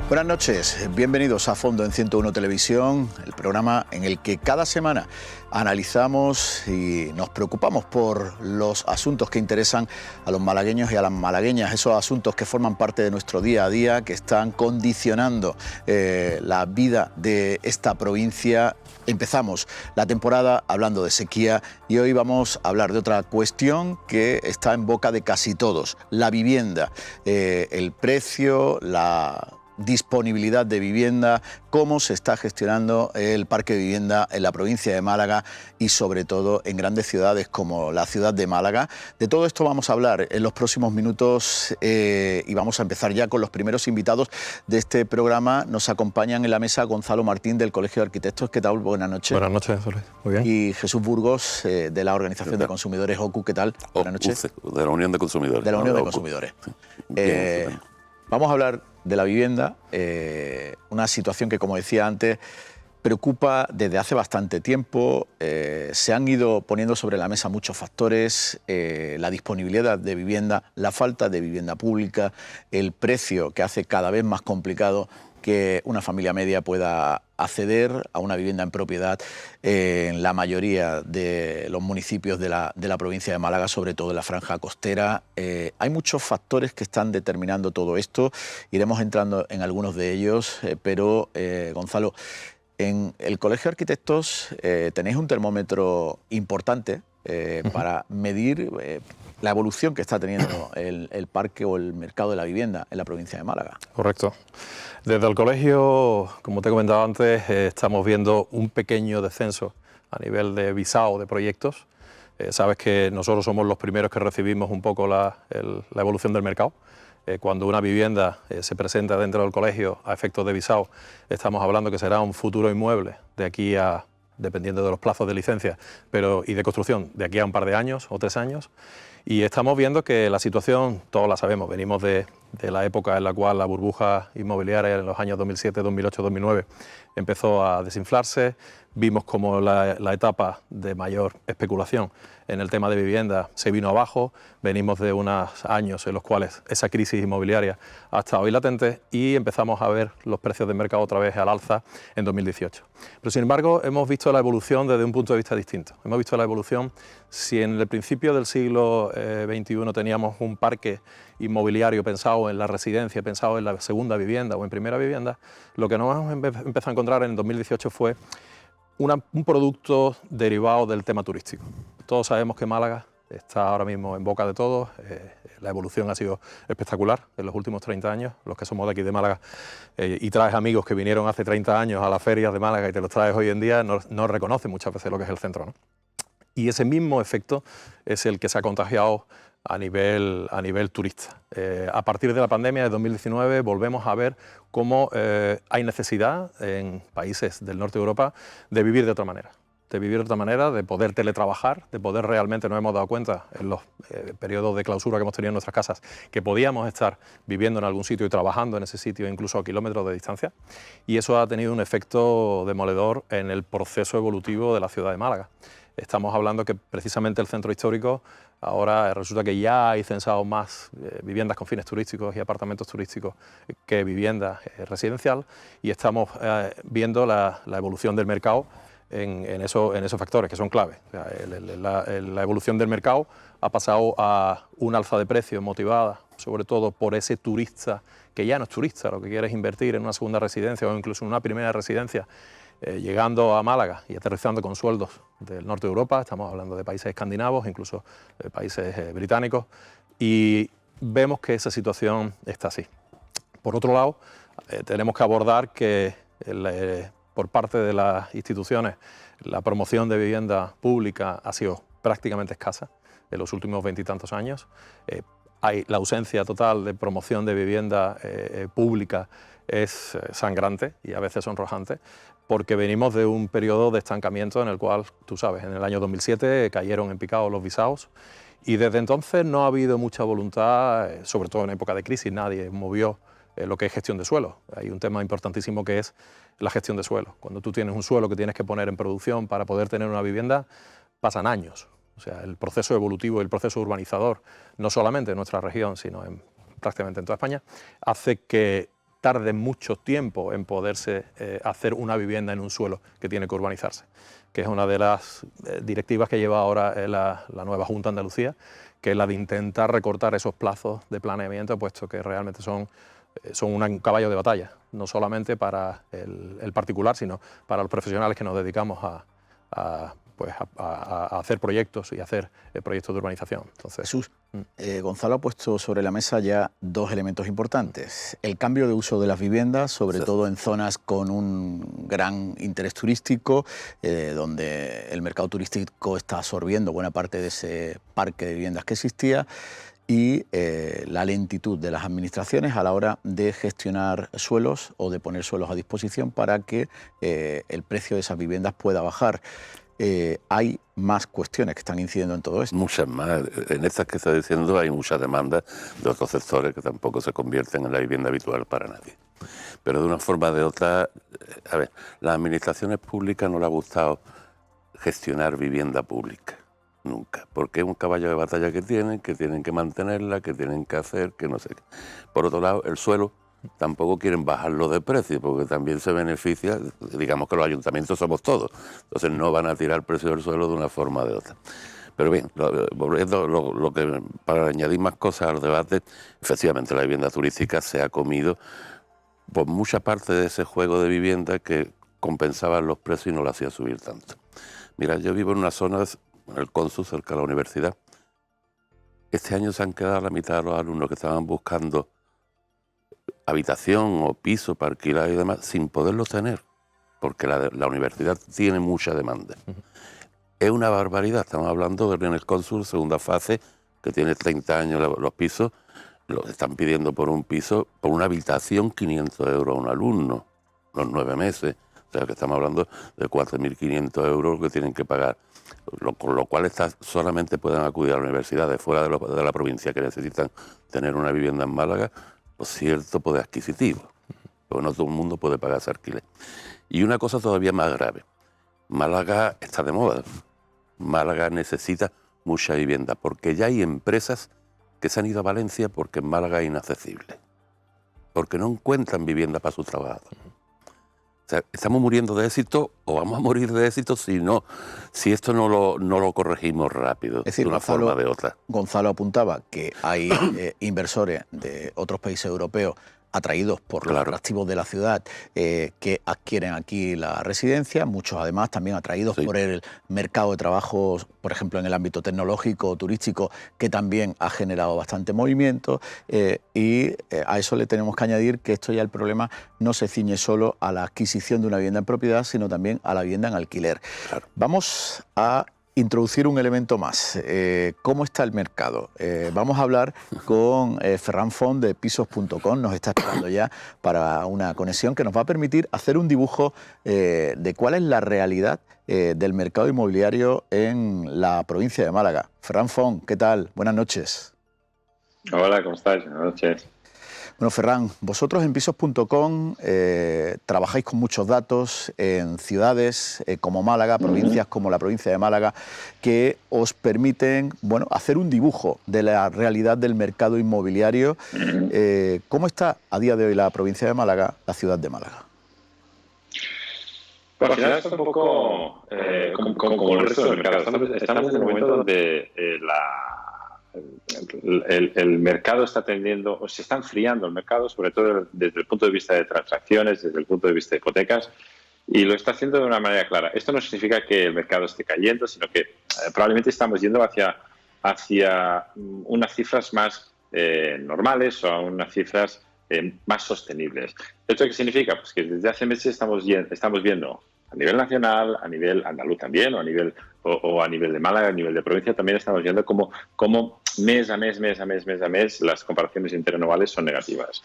Buenas noches, bienvenidos a Fondo en 101 Televisión, el programa en el que cada semana analizamos y nos preocupamos por los asuntos que interesan a los malagueños y a las malagueñas, esos asuntos que forman parte de nuestro día a día, que están condicionando la vida de esta provincia. Empezamos la temporada hablando de sequía y hoy vamos a hablar de otra cuestión que está en boca de casi todos, la vivienda, el precio, la disponibilidad de vivienda, cómo se está gestionando el parque de vivienda en la provincia de Málaga y sobre todo en grandes ciudades como la ciudad de Málaga. De todo esto vamos a hablar en los próximos minutos y vamos a empezar ya con los primeros invitados de este programa. Nos acompañan en la mesa Gonzalo Martín del Colegio de Arquitectos. ¿Qué tal? Buenas noches. Buenas noches, Luis. Muy bien. Y Jesús Burgos de la Organización de Consumidores OCU. ¿Qué tal? Buenas noches. De la Unión de Consumidores. De la Unión de Consumidores. Bien, vamos a hablar de la vivienda, una situación que, como decía antes, preocupa desde hace bastante tiempo. Se han ido poniendo sobre la mesa muchos factores, la disponibilidad de vivienda, la falta de vivienda pública, el precio que hace cada vez más complicado que una familia media pueda acceder a una vivienda en propiedad en la mayoría de los municipios de la provincia de Málaga, sobre todo en la franja costera. Hay muchos factores que están determinando todo esto, iremos entrando en algunos de ellos, pero Gonzalo, en el Colegio de Arquitectos tenéis un termómetro importante para medir la evolución que está teniendo el parque o el mercado de la vivienda en la provincia de Málaga. Correcto. Desde el colegio, como te he comentado antes, estamos viendo un pequeño descenso a nivel de visado de proyectos. Sabes que nosotros somos los primeros que recibimos un poco la evolución del mercado. Cuando una vivienda se presenta dentro del colegio a efectos de visado, estamos hablando que será un futuro inmueble de aquí a, dependiendo de los plazos de licencia y de construcción, de aquí a un par de años o 3 años. Y estamos viendo que la situación, todos la sabemos, venimos de la época en la cual la burbuja inmobiliaria en los años 2007, 2008, 2009 empezó a desinflarse. Vimos como la etapa de mayor especulación en el tema de vivienda se vino abajo. Venimos de unos años en los cuales esa crisis inmobiliaria ha estado ahí latente y empezamos a ver los precios de mercado otra vez al alza en 2018. Pero sin embargo hemos visto la evolución desde un punto de vista distinto. Hemos visto la evolución, si en el principio del siglo XXI teníamos un parque inmobiliario pensado en la residencia, pensado en la segunda vivienda o en primera vivienda, lo que nos hemos empezado a encontrar en 2018 fue un producto derivado del tema turístico. Todos sabemos que Málaga está ahora mismo en boca de todos, la evolución ha sido espectacular en los últimos 30 años, los que somos de aquí de Málaga y traes amigos que vinieron hace 30 años a las ferias de Málaga y te los traes hoy en día, no reconocen muchas veces lo que es el centro, ¿no? Y ese mismo efecto es el que se ha contagiado a nivel turista. A partir de la pandemia de 2019 volvemos a ver cómo hay necesidad en países del norte de Europa de vivir de otra manera. De poder teletrabajar, de poder realmente, nos hemos dado cuenta en los periodos de clausura que hemos tenido en nuestras casas, que podíamos estar viviendo en algún sitio y trabajando en ese sitio incluso a kilómetros de distancia, y eso ha tenido un efecto demoledor en el proceso evolutivo de la ciudad de Málaga. Estamos hablando que precisamente el centro histórico ahora resulta que ya hay censado más viviendas con fines turísticos y apartamentos turísticos que viviendas residencial, y estamos viendo la evolución del mercado en esos factores que son clave. O sea, la evolución del mercado ha pasado a un alza de precios motivada sobre todo por ese turista que ya no es turista, lo que quiere es invertir en una segunda residencia o incluso en una primera residencia, llegando a Málaga y aterrizando con sueldos del norte de Europa. Estamos hablando de países escandinavos, incluso de países británicos, y vemos que esa situación está así. Por otro lado, tenemos que abordar que por parte de las instituciones la promoción de vivienda pública ha sido prácticamente escasa en los últimos 20 y tantos años. Hay la ausencia total de promoción de vivienda pública es sangrante y a veces sonrojante, porque venimos de un periodo de estancamiento en el cual, tú sabes, en el año 2007 cayeron en picado los visados y desde entonces no ha habido mucha voluntad, sobre todo en época de crisis, nadie movió lo que es gestión de suelo. Hay un tema importantísimo que es la gestión de suelo. Cuando tú tienes un suelo que tienes que poner en producción para poder tener una vivienda, pasan años. O sea, el proceso evolutivo, el proceso urbanizador, no solamente en nuestra región, sino prácticamente en toda España, hace que tarde mucho tiempo en poderse hacer una vivienda en un suelo que tiene que urbanizarse, que es una de las directivas que lleva ahora la nueva Junta de Andalucía, que es la de intentar recortar esos plazos de planeamiento, puesto que realmente son un caballo de batalla, no solamente para el particular, sino para los profesionales que nos dedicamos a hacer proyectos y hacer proyectos de urbanización. Entonces, Jesús, Gonzalo ha puesto sobre la mesa ya dos elementos importantes. El cambio de uso de las viviendas, sobre todo en zonas con un gran interés turístico, donde el mercado turístico está absorbiendo buena parte de ese parque de viviendas que existía, y la lentitud de las administraciones a la hora de gestionar suelos o de poner suelos a disposición para que el precio de esas viviendas pueda bajar. Hay más cuestiones que están incidiendo en todo esto. Muchas más. En estas que está diciendo hay mucha demanda de otros sectores que tampoco se convierten en la vivienda habitual para nadie. Pero de una forma o de otra, a ver, las administraciones públicas no les ha gustado gestionar vivienda pública. Nunca, porque es un caballo de batalla que tienen que mantenerla, que tienen que hacer, que no sé qué. Por otro lado, el suelo tampoco quieren bajarlo de precio, porque también se beneficia, digamos que los ayuntamientos somos todos, entonces no van a tirar el precio del suelo de una forma o de otra. Pero bien, volviendo lo que, para añadir más cosas al debate, efectivamente la vivienda turística se ha comido por mucha parte de ese juego de vivienda que compensaban los precios y no lo hacía subir tanto. Mira, yo vivo en una zona, en el Consul, cerca de la universidad. Este año se han quedado la mitad de los alumnos que estaban buscando habitación o piso para alquilar y demás, sin poderlo tener, porque la universidad tiene mucha demanda. Es una barbaridad, estamos hablando de en el Consul, segunda fase, que tiene 30 años los pisos, lo están pidiendo por un piso, por una habitación, 500 euros a un alumno, los 9 meses, o sea que estamos hablando de 4.500 euros que tienen que pagar, con lo cual solamente pueden acudir a la universidad de fuera de la provincia que necesitan tener una vivienda en Málaga, por cierto poder adquisitivo, porque no todo el mundo puede pagar ese alquiler. Y una cosa todavía más grave, Málaga está de moda, Málaga necesita mucha vivienda, porque ya hay empresas que se han ido a Valencia porque en Málaga es inaccesible, porque no encuentran vivienda para sus trabajadores. O sea, estamos muriendo de éxito o vamos a morir de éxito si esto no lo corregimos rápido, es decir, de una forma o de otra. Gonzalo apuntaba que hay inversores de otros países europeos atraídos por los atractivos de la ciudad que adquieren aquí la residencia, muchos además también atraídos por el mercado de trabajo, por ejemplo en el ámbito tecnológico o turístico, que también ha generado bastante movimiento, y a eso le tenemos que añadir que esto ya el problema no se ciñe solo a la adquisición de una vivienda en propiedad, sino también a la vivienda en alquiler. Vamos a introducir un elemento más. ¿Cómo está el mercado? Vamos a hablar con Ferran Font de Pisos.com. Nos está esperando ya para una conexión que nos va a permitir hacer un dibujo de cuál es la realidad del mercado inmobiliario en la provincia de Málaga. Ferran Font, ¿qué tal? Buenas noches. Hola, ¿cómo estás? Buenas noches. Bueno, Ferran, vosotros en Pisos.com trabajáis con muchos datos en ciudades como Málaga, provincias como la provincia de Málaga, que os permiten, bueno, hacer un dibujo de la realidad del mercado inmobiliario. ¿Cómo está a día de hoy la provincia de Málaga, la ciudad de Málaga? Pues al final está un poco como el resto del mercado. Estamos en un momento donde el mercado está tendiendo, o se está enfriando el mercado, sobre todo desde el punto de vista de transacciones, desde el punto de vista de hipotecas, y lo está haciendo de una manera clara. Esto no significa que el mercado esté cayendo, sino que probablemente estamos yendo hacia unas cifras más normales o a unas cifras más sostenibles. ¿Esto qué significa? Pues que desde hace meses estamos viendo a nivel nacional, a nivel andaluz también, o a nivel de Málaga, a nivel de provincia, también estamos viendo cómo mes a mes las comparaciones interanuales son negativas.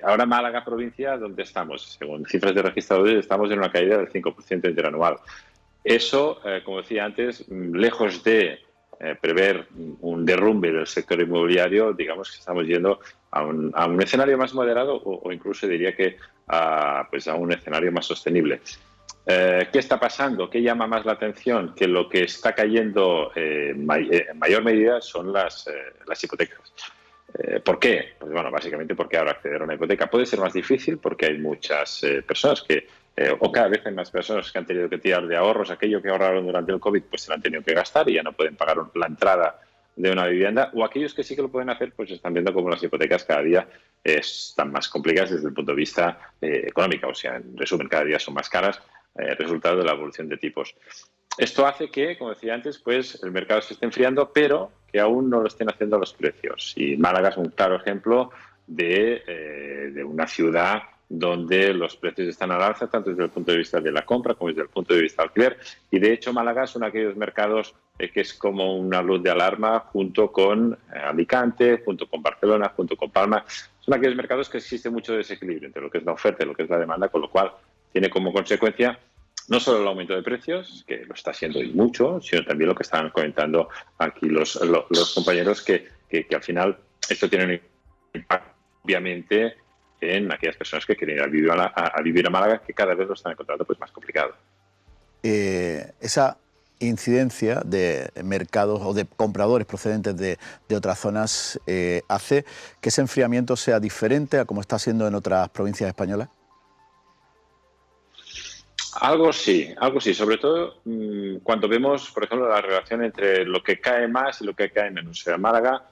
Ahora Málaga provincia, donde estamos, según cifras de registradores, estamos en una caída del 5% interanual. Eso, como decía antes, lejos de prever un derrumbe del sector inmobiliario, digamos que estamos yendo a un escenario más moderado o incluso diría que a un escenario más sostenible. ¿Qué está pasando? ¿Qué llama más la atención? Que lo que está cayendo en mayor medida son las hipotecas. ¿Por qué? Pues bueno, básicamente porque ahora acceder a una hipoteca puede ser más difícil porque hay muchas personas que, o cada vez hay más personas que han tenido que tirar de ahorros, aquello que ahorraron durante el COVID, pues se lo han tenido que gastar y ya no pueden pagar la entrada de una vivienda, o aquellos que sí que lo pueden hacer, pues están viendo cómo las hipotecas cada día están más complicadas desde el punto de vista económico, o sea, en resumen, cada día son más caras, resultado de la evolución de tipos. Esto hace que, como decía antes, pues el mercado se esté enfriando, pero que aún no lo estén haciendo los precios. Y Málaga es un claro ejemplo de una ciudad donde los precios están al alza, tanto desde el punto de vista de la compra como desde el punto de vista del alquiler. Y de hecho Málaga es uno de aquellos mercados que es como una luz de alarma junto con Alicante, junto con Barcelona, junto con Palma. Son aquellos mercados que existe mucho desequilibrio entre lo que es la oferta y lo que es la demanda, con lo cual tiene como consecuencia no solo el aumento de precios, que lo está haciendo y mucho, sino también lo que estaban comentando aquí los compañeros, que al final esto tiene un impacto, obviamente, en aquellas personas que quieren ir a vivir a Málaga, que cada vez lo están encontrando pues más complicado. Esa incidencia de mercados o de compradores procedentes de otras zonas hace que ese enfriamiento sea diferente a como está siendo en otras provincias españolas. Algo sí, sobre todo cuando vemos, por ejemplo, la relación entre lo que cae más y lo que cae menos. O sea, Málaga,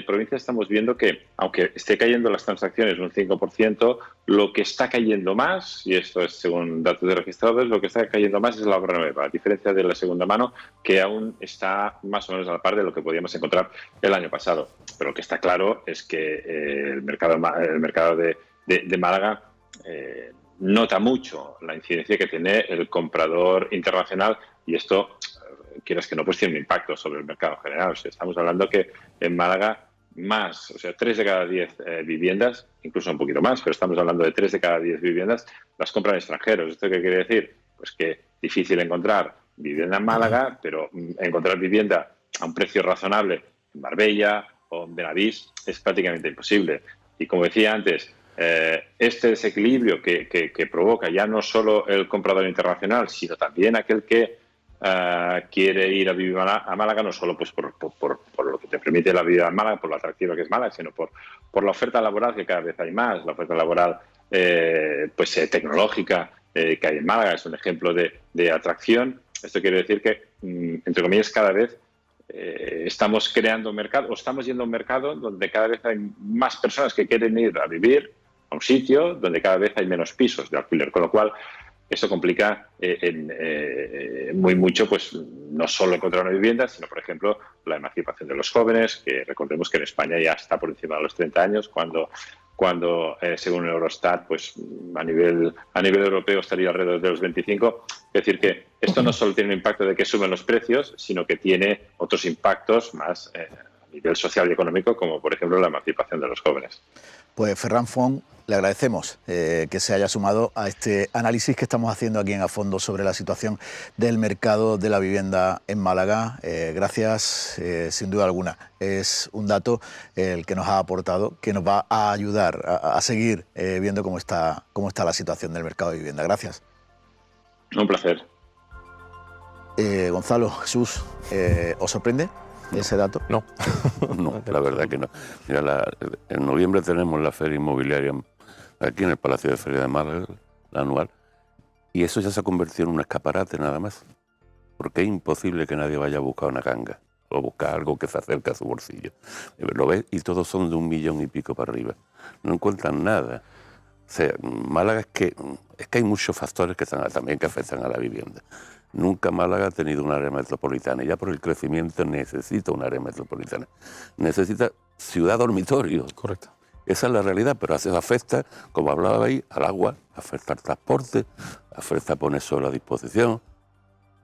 provincia, estamos viendo que, aunque esté cayendo las transacciones un 5%, lo que está cayendo más, y esto es según datos de registradores, lo que está cayendo más es la obra nueva, a diferencia de la segunda mano, que aún está más o menos a la par de lo que podíamos encontrar el año pasado. Pero lo que está claro es que el mercado de Málaga nota mucho la incidencia que tiene el comprador internacional, y esto, quieras que no, pues tiene un impacto sobre el mercado general. O sea, estamos hablando que en Málaga más, o sea, 3 de cada 10 viviendas, incluso un poquito más, pero estamos hablando de 3 de cada 10 viviendas, las compran extranjeros. ¿Esto qué quiere decir? Pues que es difícil encontrar vivienda en Málaga, pero encontrar vivienda a un precio razonable en Marbella o en Benavís es prácticamente imposible. Y como decía antes, este desequilibrio que provoca ya no solo el comprador internacional, sino también aquel que quiere ir a vivir a Málaga, no solo pues por lo que te permite la vida en Málaga, por lo atractiva que es Málaga, sino por la oferta laboral, que cada vez hay más, la oferta laboral tecnológica que hay en Málaga es un ejemplo de atracción. Esto quiere decir que, entre comillas, cada vez estamos creando un mercado, o estamos yendo a un mercado donde cada vez hay más personas que quieren ir a vivir a un sitio donde cada vez hay menos pisos de alquiler, con lo cual eso complica muy mucho, pues no solo encontrar una vivienda, sino, por ejemplo, la emancipación de los jóvenes, que recordemos que en España ya está por encima de los 30 años, cuando según Eurostat, pues a nivel europeo estaría alrededor de los 25. Es decir, que esto no solo tiene un impacto de que suben los precios, sino que tiene otros impactos más a nivel social y económico, como por ejemplo la emancipación de los jóvenes. Pues Ferran Font, le agradecemos que se haya sumado a este análisis que estamos haciendo aquí en A Fondo sobre la situación del mercado de la vivienda en Málaga. Gracias, sin duda alguna. Es un dato el que nos ha aportado, que nos va a ayudar a seguir viendo cómo está la situación del mercado de vivienda. Gracias. Un placer. Gonzalo, Jesús, ¿os sorprende ese dato? No. No, la verdad que no. Mira, en noviembre tenemos la feria inmobiliaria aquí en el Palacio de Feria de Málaga, la anual, y eso ya se ha convertido en un escaparate nada más, porque es imposible que nadie vaya a buscar una ganga o buscar algo que se acerque a su bolsillo. Lo ves y todos son de 1 millón y pico para arriba. No encuentran nada. O sea, Málaga es que hay muchos factores que también que afectan a la vivienda. Nunca Málaga ha tenido un área metropolitana, y ya por el crecimiento necesita un área metropolitana. Necesita ciudad dormitorio. Correcto. Esa es la realidad, pero eso afecta, como hablaba ahí, al agua, afecta al transporte, afecta a poner suelo a disposición.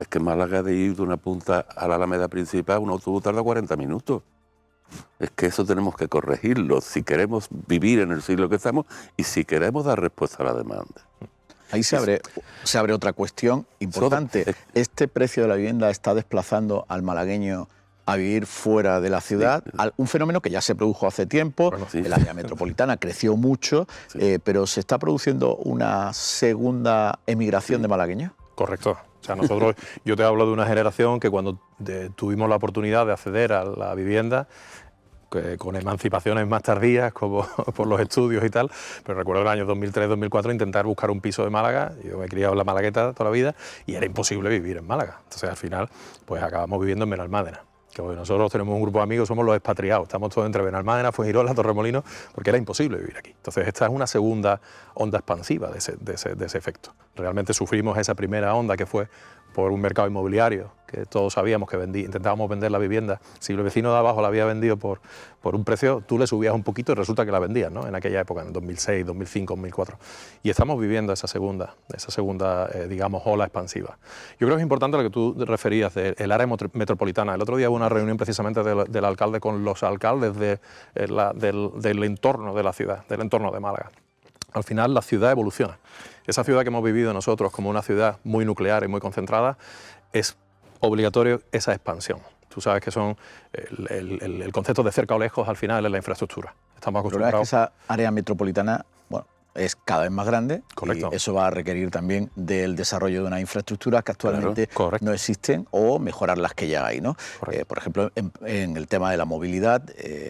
Es que Málaga, de ir de una punta a la Alameda principal, un autobús tarda 40 minutos. Es que eso tenemos que corregirlo si queremos vivir en el siglo que estamos y si queremos dar respuesta a la demanda. Ahí se abre otra cuestión importante. Este precio de la vivienda está desplazando al malagueño a vivir fuera de la ciudad, sí. Un fenómeno que ya se produjo hace tiempo, bueno, sí. El área metropolitana creció mucho, sí. Pero ¿se está produciendo una segunda emigración de malagueños? Correcto. O sea, nosotros, yo te hablo de una generación que cuando tuvimos la oportunidad de acceder a la vivienda, con emancipaciones más tardías, como por los estudios y tal, pero recuerdo el año 2003-2004 intentar buscar un piso de Málaga. Yo me he criado en la Malagueta toda la vida y era imposible vivir en Málaga. Entonces al final pues acabamos viviendo en Benalmádena. Que hoy nosotros tenemos un grupo de amigos, somos los expatriados, estamos todos entre Benalmádena, Fuengirola, Torremolinos, porque era imposible vivir aquí. Entonces esta es una segunda onda expansiva de ese efecto. Realmente sufrimos esa primera onda que fue por un mercado inmobiliario, que todos sabíamos que intentábamos vender la vivienda. Si el vecino de abajo la había vendido por un precio, tú le subías un poquito y resulta que la vendías, ¿no? En aquella época, en 2006, 2005, 2004. Y estamos viviendo esa segunda digamos, ola expansiva. Yo creo que es importante lo que tú referías del área metropolitana. El otro día hubo una reunión precisamente del alcalde con los alcaldes del entorno de la ciudad, del entorno de Málaga. Al final la ciudad evoluciona. Esa ciudad que hemos vivido nosotros como una ciudad muy nuclear y muy concentrada, es obligatorio esa expansión. Tú sabes que son el concepto de cerca o lejos al final es la infraestructura. Estamos acostumbrados. Pero es que esa área metropolitana, bueno, es cada vez más grande. Correcto. Y eso va a requerir también del desarrollo de unas infraestructuras que actualmente no existen o mejorar las que ya hay, ¿no? Por ejemplo, en el tema de la movilidad,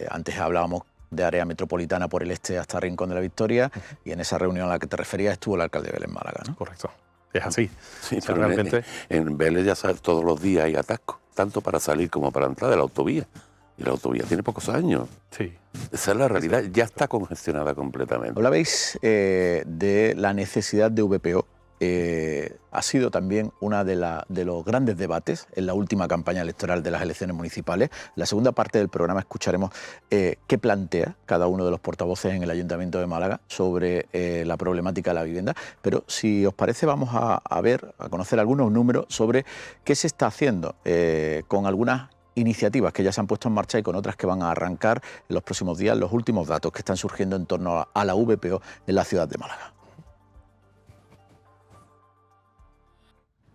antes hablábamos de área metropolitana por el este hasta Rincón de la Victoria, y en esa reunión a la que te referías estuvo el alcalde de Vélez Málaga, ¿no? Correcto. Es así. Sí, o sea, pero realmente en Vélez ya sabes, todos los días hay atascos, tanto para salir como para entrar de la autovía. Y la autovía tiene pocos años. sí. Esa es la realidad, ya está congestionada completamente. Hablabais de la necesidad de VPO. Ha sido también uno de los grandes debates en la última campaña electoral de las elecciones municipales. En la segunda parte del programa escucharemos qué plantea cada uno de los portavoces en el Ayuntamiento de Málaga sobre la problemática de la vivienda. Pero si os parece, vamos a conocer algunos números sobre qué se está haciendo con algunas iniciativas que ya se han puesto en marcha y con otras que van a arrancar en los próximos días, los últimos datos que están surgiendo en torno a la VPO en la ciudad de Málaga.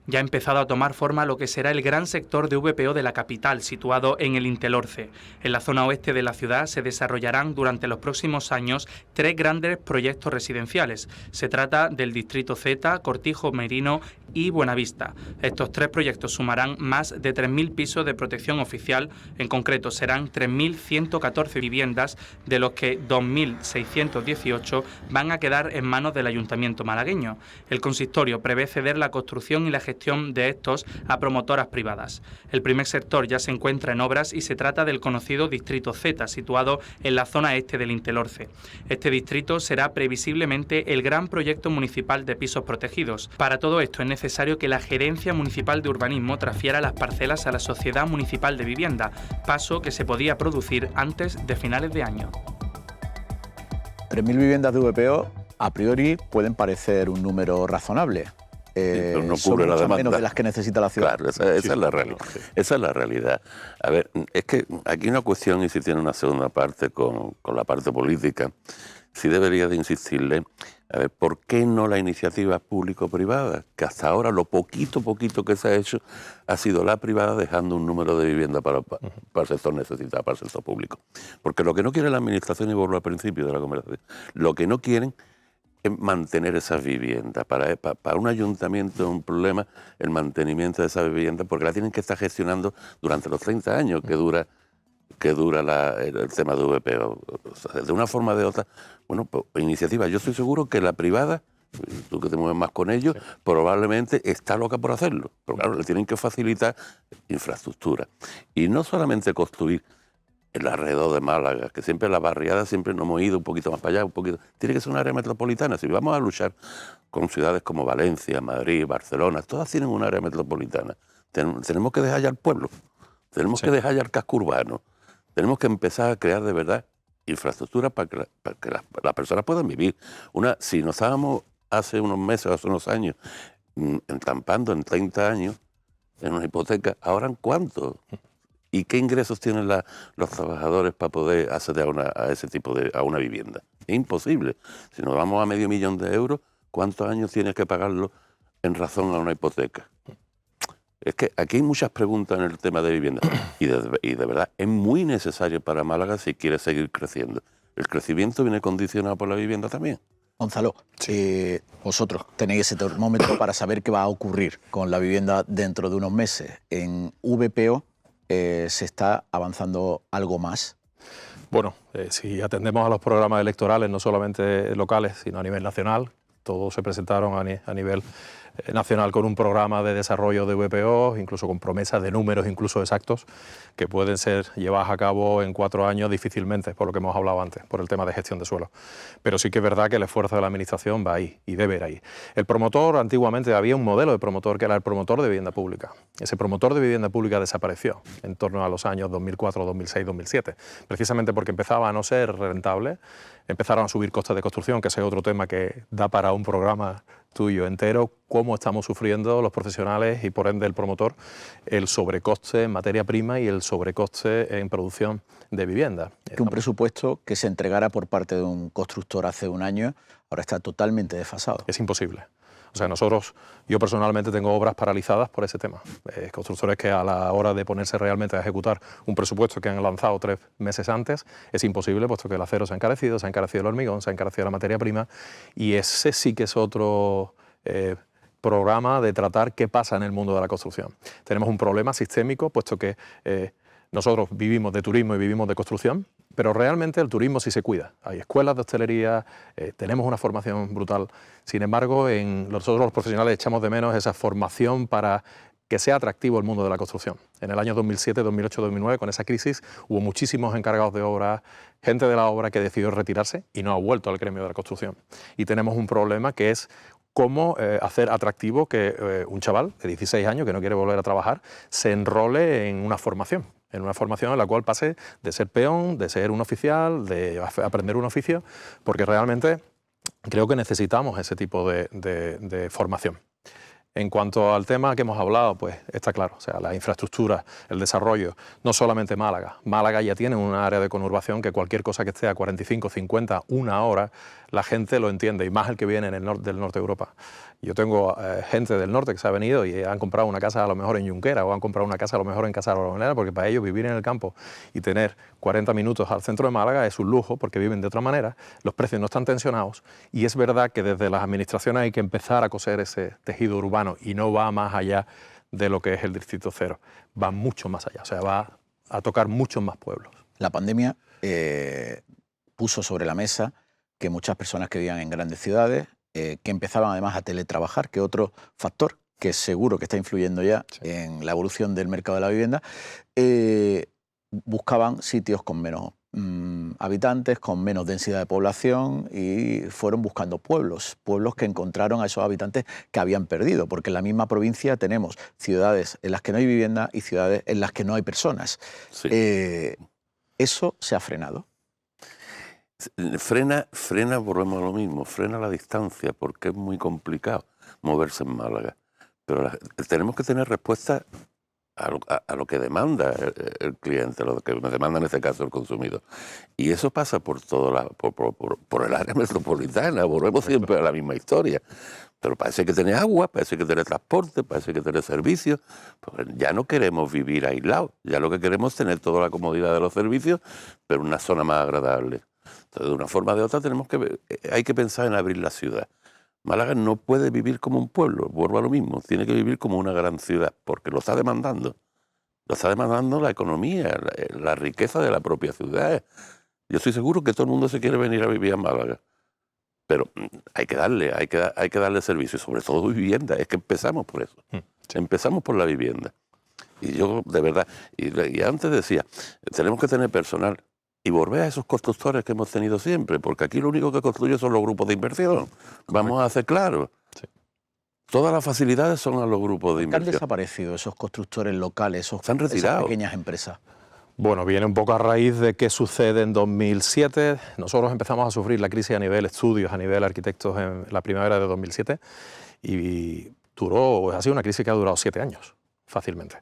Ya ha empezado a tomar forma lo que será el gran sector de VPO de la capital, situado en el Intelorce. En la zona oeste de la ciudad se desarrollarán durante los próximos años 3 grandes proyectos residenciales. Se trata del Distrito Z, Cortijo Merino y Buenavista. Estos 3 proyectos sumarán más de 3.000 pisos de protección oficial. En concreto, serán 3.114 viviendas, de los que 2.618 van a quedar en manos del Ayuntamiento malagueño. El consistorio prevé ceder la construcción y la gestión de estos a promotoras privadas. El primer sector ya se encuentra en obras y se trata del conocido Distrito Z, situado en la zona este del Intelorce. Este distrito será previsiblemente el gran proyecto municipal de pisos protegidos. Para todo esto es necesario que la Gerencia Municipal de Urbanismo transfiera las parcelas a la Sociedad Municipal de Vivienda, paso que se podía producir antes de finales de año. 3.000 viviendas de VPO, a priori, pueden parecer un número razonable. Pero no son cubre la demanda. menos de las que necesita la ciudad. Claro, esa es la realidad. Esa es la realidad. A ver, es que aquí hay una cuestión, y si tiene una segunda parte con la parte política, sí debería de insistirle, a ver, ¿por qué no la iniciativa público-privada? Que hasta ahora lo poquito que se ha hecho ha sido la privada dejando un número de vivienda para el sector necesitado, para el sector público. Porque lo que no quiere la administración, y vuelvo al principio de la conversación, lo que no quieren es mantener esas viviendas. Para un ayuntamiento es un problema el mantenimiento de esas viviendas, porque la tienen que estar gestionando durante los 30 años que dura el tema de VPO. O sea, de una forma o de otra, bueno, pues, iniciativa. Yo estoy seguro que la privada, tú que te mueves más con ellos, probablemente está loca por hacerlo. Pero claro, le tienen que facilitar infraestructura. Y no solamente construir el alrededor de Málaga, que siempre las barriadas siempre nos hemos ido un poquito más para allá, un poquito. Tiene que ser un área metropolitana. Si vamos a luchar con ciudades como Valencia, Madrid, Barcelona, todas tienen un área metropolitana. Tenemos que dejar ya el pueblo, tenemos que dejar ya el casco urbano, tenemos que empezar a crear de verdad infraestructura para que las personas puedan vivir. Si nos estábamos hace unos meses, hace unos años, entampando en 30 años en una hipoteca, ¿ahora en cuánto? ¿Y qué ingresos tienen los trabajadores para poder acceder a ese tipo a una vivienda? Es imposible. Si nos vamos a $500.000 de euros, ¿cuántos años tienes que pagarlo en razón a una hipoteca? Es que aquí hay muchas preguntas en el tema de vivienda y de verdad es muy necesario para Málaga si quiere seguir creciendo. El crecimiento viene condicionado por la vivienda también. Gonzalo, vosotros tenéis ese termómetro para saber qué va a ocurrir con la vivienda dentro de unos meses. En VPO, ¿se está avanzando algo más? Bueno, si atendemos a los programas electorales, no solamente locales, sino a nivel nacional, todos se presentaron a nivel nacional con un programa de desarrollo de VPO, incluso con promesas de números incluso exactos, que pueden ser llevadas a cabo en 4 años difícilmente, por lo que hemos hablado antes, por el tema de gestión de suelo. Pero sí que es verdad que el esfuerzo de la Administración va ahí y debe ir ahí. El promotor, antiguamente había un modelo de promotor que era el promotor de vivienda pública. Ese promotor de vivienda pública desapareció en torno a los años 2004, 2006, 2007, precisamente porque empezaba a no ser rentable, empezaron a subir costes de construcción, que ese es otro tema que da para un programa tuyo entero, cómo estamos sufriendo los profesionales y por ende el promotor el sobrecoste en materia prima y el sobrecoste en producción de vivienda. Que un presupuesto que se entregara por parte de un constructor hace un año ahora está totalmente desfasado. Es imposible. O sea, yo personalmente tengo obras paralizadas por ese tema. Constructores que a la hora de ponerse realmente a ejecutar un presupuesto que han lanzado 3 meses antes, es imposible, puesto que el acero se ha encarecido el hormigón, se ha encarecido la materia prima, y ese sí que es otro programa de tratar qué pasa en el mundo de la construcción. Tenemos un problema sistémico, puesto que nosotros vivimos de turismo y vivimos de construcción, pero realmente el turismo sí se cuida. Hay escuelas de hostelería, tenemos una formación brutal. Sin embargo, nosotros los profesionales echamos de menos esa formación para que sea atractivo el mundo de la construcción. En el año 2007, 2008, 2009, con esa crisis, hubo muchísimos encargados de obra, gente de la obra que decidió retirarse y no ha vuelto al gremio de la construcción. Y tenemos un problema que es cómo hacer atractivo que un chaval de 16 años que no quiere volver a trabajar se enrole en una formación en la cual pase de ser peón, de ser un oficial, de aprender un oficio, porque realmente creo que necesitamos ese tipo de formación. En cuanto al tema que hemos hablado, pues está claro, o sea, la infraestructura, el desarrollo, no solamente Málaga. Málaga ya tiene un área de conurbación que cualquier cosa que esté a 45, 50, 1 hora, la gente lo entiende, y más el que viene del norte de Europa. Yo tengo gente del norte que se ha venido y han comprado una casa a lo mejor en Junquera o han comprado una casa a lo mejor en Casa de la Balvanera, porque para ellos vivir en el campo y tener 40 minutos al centro de Málaga es un lujo, porque viven de otra manera, los precios no están tensionados, y es verdad que desde las administraciones hay que empezar a coser ese tejido urbano, y no va más allá de lo que es el Distrito Cero, va mucho más allá, o sea, va a tocar muchos más pueblos. La pandemia puso sobre la mesa que muchas personas que vivían en grandes ciudades, que empezaban además a teletrabajar, que otro factor que seguro que está influyendo ya en la evolución del mercado de la vivienda, buscaban sitios con menos habitantes, con menos densidad de población, y fueron buscando pueblos que encontraron a esos habitantes que habían perdido, porque en la misma provincia tenemos ciudades en las que no hay vivienda y ciudades en las que no hay personas. Sí. Eso se ha frenado. Frena, volvemos a lo mismo, frena la distancia, porque es muy complicado moverse en Málaga. Pero tenemos que tener respuesta a lo que demanda el cliente, a lo que demanda en este caso el consumidor. Y eso pasa por por el área metropolitana, volvemos siempre a la misma historia. Pero parece que tiene agua, parece que tiene transporte, parece que tiene servicios. Pues ya no queremos vivir aislados, ya lo que queremos es tener toda la comodidad de los servicios, pero en una zona más agradable. Entonces, de una forma o de otra, hay que pensar en abrir la ciudad. Málaga no puede vivir como un pueblo, vuelvo a lo mismo, tiene que vivir como una gran ciudad, porque lo está demandando. Lo está demandando la economía, la riqueza de la propia ciudad. Yo estoy seguro que todo el mundo se quiere venir a vivir a Málaga, pero hay que darle servicio, sobre todo vivienda. Es que empezamos por eso, empezamos por la vivienda. Y yo, de verdad, y antes decía, tenemos que tener personal y volver a esos constructores que hemos tenido siempre, porque aquí lo único que construye son los grupos de inversión. Vamos a hacer claro. Sí. Todas las facilidades son a los grupos de inversión. ¿Han desaparecido esos constructores locales, esas pequeñas empresas? Bueno, viene un poco a raíz de qué sucede en 2007. Nosotros empezamos a sufrir la crisis a nivel estudios, a nivel arquitectos en la primavera de 2007, y ha sido una crisis que ha durado 7 años, fácilmente.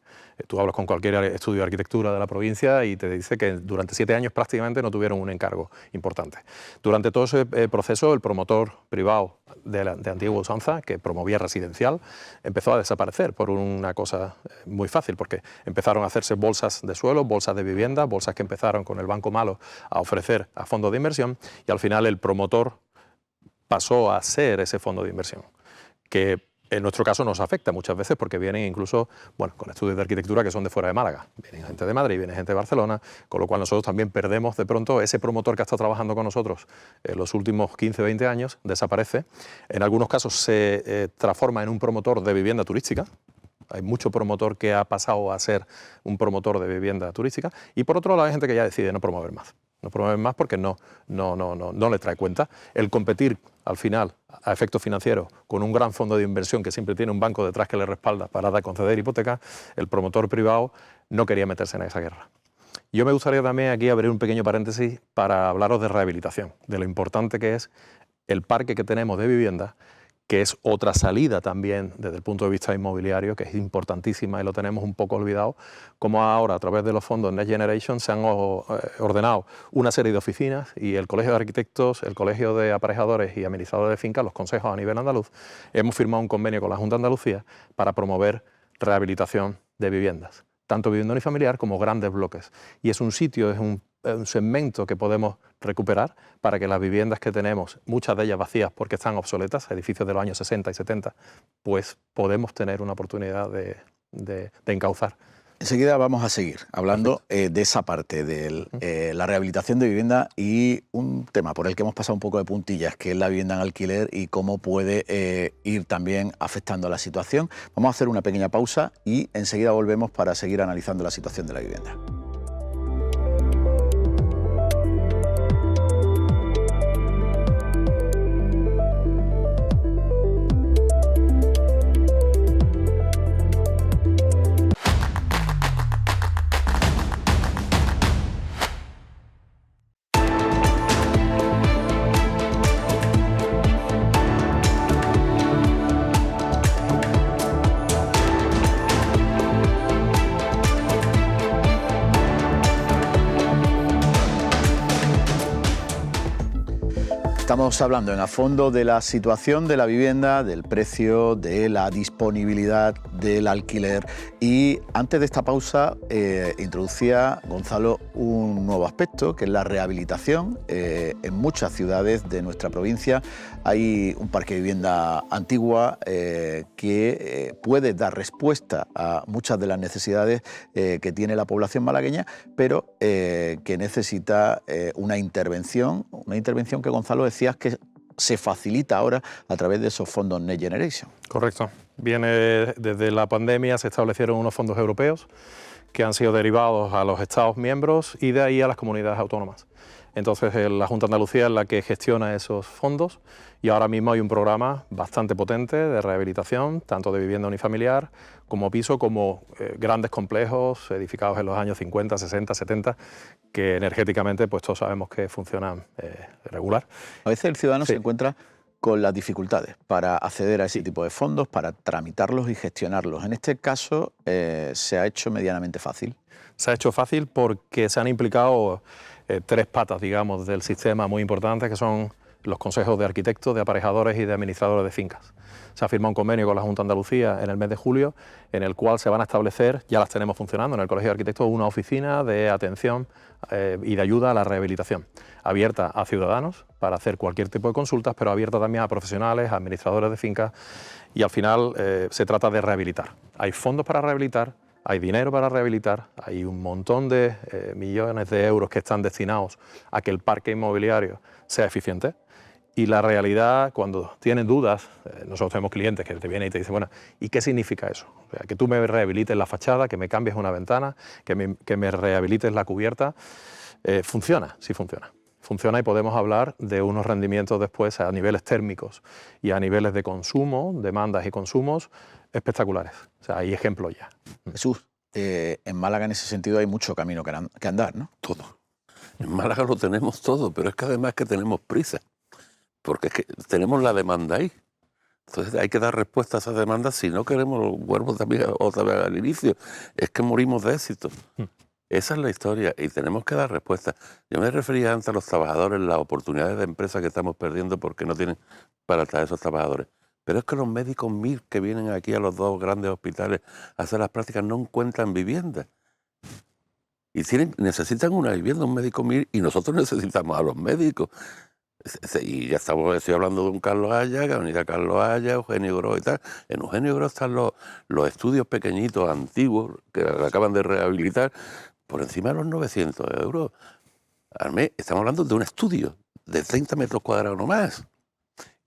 Tú hablas con cualquier estudio de arquitectura de la provincia y te dice que durante 7 años prácticamente no tuvieron un encargo importante. Durante todo ese proceso, el promotor privado de antigua usanza, que promovía residencial, empezó a desaparecer por una cosa muy fácil, porque empezaron a hacerse bolsas de suelo, bolsas de vivienda, bolsas que empezaron con el Banco Malo a ofrecer a fondos de inversión, y al final el promotor pasó a ser ese fondo de inversión, que En nuestro caso nos afecta muchas veces porque vienen incluso, bueno, con estudios de arquitectura que son de fuera de Málaga. Vienen gente de Madrid, viene gente de Barcelona, con lo cual nosotros también perdemos de pronto ese promotor que ha estado trabajando con nosotros en los últimos 15, 20 años, desaparece. En algunos casos se transforma en un promotor de vivienda turística. Hay mucho promotor que ha pasado a ser un promotor de vivienda turística. Y por otro lado hay gente que ya decide no promover más. No promueven más porque no le trae cuenta. El competir, al final, a efectos financieros, con un gran fondo de inversión que siempre tiene un banco detrás que le respalda para dar conceder hipotecas, el promotor privado no quería meterse en esa guerra. Yo me gustaría también aquí abrir un pequeño paréntesis para hablaros de rehabilitación, de lo importante que es el parque que tenemos de viviendas, que es otra salida también desde el punto de vista inmobiliario, que es importantísima y lo tenemos un poco olvidado, como ahora a través de los fondos Next Generation se han ordenado una serie de oficinas y el Colegio de Arquitectos, el Colegio de Aparejadores y Administradores de Fincas, los consejos a nivel andaluz, hemos firmado un convenio con la Junta de Andalucía para promover rehabilitación de viviendas, tanto vivienda unifamiliar como grandes bloques. Y es un sitio, es un segmento que podemos recuperar para que las viviendas que tenemos, muchas de ellas vacías porque están obsoletas, edificios de los años 60 y 70, pues podemos tener una oportunidad de encauzar. Enseguida vamos a seguir hablando de esa parte, de la rehabilitación de vivienda y un tema por el que hemos pasado un poco de puntillas, que es la vivienda en alquiler y cómo puede ir también afectando a la situación. Vamos a hacer una pequeña pausa y enseguida volvemos para seguir analizando la situación de la vivienda. Estamos hablando en A Fondo de la situación de la vivienda, del precio, de la disponibilidad del alquiler y antes de esta pausa introducía Gonzalo un nuevo aspecto que es la rehabilitación. En muchas ciudades de nuestra provincia hay un parque de vivienda antigua que puede dar respuesta a muchas de las necesidades que tiene la población malagueña, pero que necesita una intervención que Gonzalo decías que se facilita ahora a través de esos fondos Next Generation. Correcto. Viene desde la pandemia, se establecieron unos fondos europeos que han sido derivados a los Estados miembros y de ahí a las comunidades autónomas. Entonces la Junta de Andalucía es la que gestiona esos fondos y ahora mismo hay un programa bastante potente de rehabilitación, tanto de vivienda unifamiliar como piso, como grandes complejos edificados en los años 50, 60, 70, que energéticamente pues todos sabemos que funcionan regular. A veces el ciudadano se encuentra con las dificultades para acceder a ese tipo de fondos, para tramitarlos y gestionarlos. En este caso se ha hecho medianamente fácil. Se ha hecho fácil porque se han implicado tres patas, digamos, del sistema muy importantes, que son los consejos de arquitectos, de aparejadores y de administradores de fincas. Se ha firmado un convenio con la Junta de Andalucía en el mes de julio, en el cual se van a establecer, ya las tenemos funcionando en el Colegio de Arquitectos, una oficina de atención y de ayuda a la rehabilitación, abierta a ciudadanos para hacer cualquier tipo de consultas, pero abierta también a profesionales, a administradores de fincas, y al final se trata de rehabilitar. Hay fondos para rehabilitar, hay dinero para rehabilitar, hay un montón de millones de euros que están destinados a que el parque inmobiliario sea eficiente. Y la realidad, cuando tienen dudas, nosotros tenemos clientes que te vienen y te dicen, bueno, ¿y qué significa eso? O sea, que tú me rehabilites la fachada, que me cambies una ventana, que me rehabilites la cubierta. Funciona, sí funciona. Funciona y podemos hablar de unos rendimientos después a niveles térmicos y a niveles de consumo, demandas y consumos espectaculares. O sea, hay ejemplos ya. Jesús, en Málaga en ese sentido hay mucho camino que andar, ¿no? Todo. En Málaga lo tenemos todo, pero es que además que tenemos prisa, porque es que tenemos la demanda ahí. Entonces hay que dar respuesta a esa demanda, si no queremos, vuelvo también otra vez al inicio, es que morimos de éxito. Esa es la historia y tenemos que dar respuesta. Yo me refería antes a los trabajadores, las oportunidades de empresa que estamos perdiendo porque no tienen para traer esos trabajadores. Pero es que los médicos MIR que vienen aquí a los dos grandes hospitales a hacer las prácticas no encuentran vivienda. Y necesitan una vivienda, un médico MIR, y nosotros necesitamos a los médicos. Y ya estoy hablando de un Carlos Haya, que Avenida Carlos Haya, Eugenio Gros y tal. En Eugenio Gros están los estudios pequeñitos, antiguos, que acaban de rehabilitar, por encima de los 900 euros al mes. Estamos hablando de un estudio de 30 metros cuadrados no más.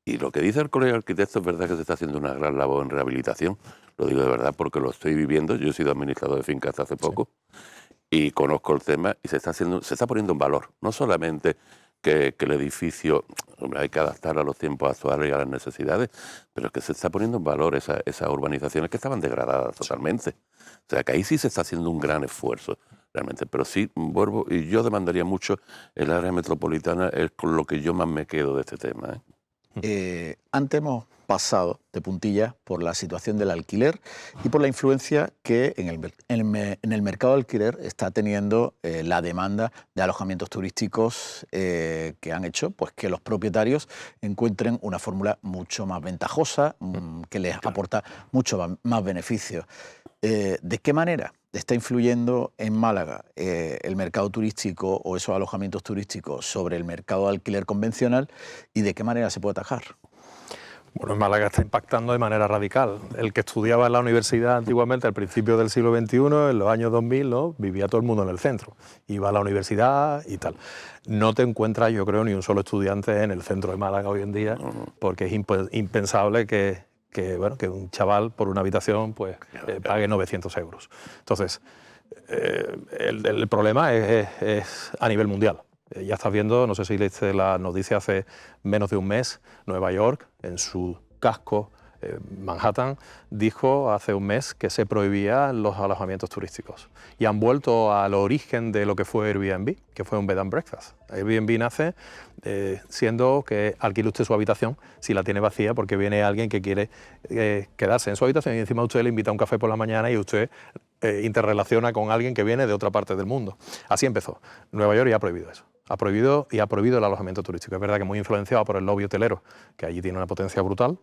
Y lo que dice el Colegio de Arquitectos es verdad que se está haciendo una gran labor en rehabilitación. Lo digo de verdad porque lo estoy viviendo. Yo he sido administrador de fincas hasta hace poco y conozco el tema y se está poniendo en valor. No solamente que el edificio, hombre, hay que adaptar a los tiempos actuales y a las necesidades, pero es que se está poniendo en valor esas urbanizaciones que estaban degradadas totalmente. O sea, que ahí sí se está haciendo un gran esfuerzo, realmente. Pero sí, vuelvo, y yo demandaría mucho el área metropolitana, es con lo que yo más me quedo de este tema. Antes hemos pasado de puntillas por la situación del alquiler y por la influencia que en el mercado de alquiler está teniendo la demanda de alojamientos turísticos que han hecho pues, que los propietarios encuentren una fórmula mucho más ventajosa, que les aporta mucho más beneficios. ¿De qué manera está influyendo en Málaga el mercado turístico o esos alojamientos turísticos sobre el mercado de alquiler convencional y de qué manera se puede atajar? Bueno, en Málaga está impactando de manera radical. El que estudiaba en la universidad antiguamente, al principio del siglo XXI, en los años 2000, ¿no? Vivía todo el mundo en el centro. Iba a la universidad y tal. No te encuentras, yo creo, ni un solo estudiante en el centro de Málaga hoy en día, porque es impensable que un chaval por una habitación pues, pague 900 euros. Entonces, el problema es a nivel mundial. Ya estás viendo, no sé si leíste la noticia hace menos de un mes, Nueva York, en su casco, Manhattan, dijo hace un mes que se prohibían los alojamientos turísticos. Y han vuelto al origen de lo que fue Airbnb, que fue un bed and breakfast. Airbnb nace siendo que alquile usted su habitación si la tiene vacía porque viene alguien que quiere quedarse en su habitación y encima usted le invita a un café por la mañana y usted interrelaciona con alguien que viene de otra parte del mundo. Así empezó. Nueva York ya ha prohibido eso. Ha prohibido el alojamiento turístico. Es verdad que muy influenciado por el lobby hotelero, que allí tiene una potencia brutal,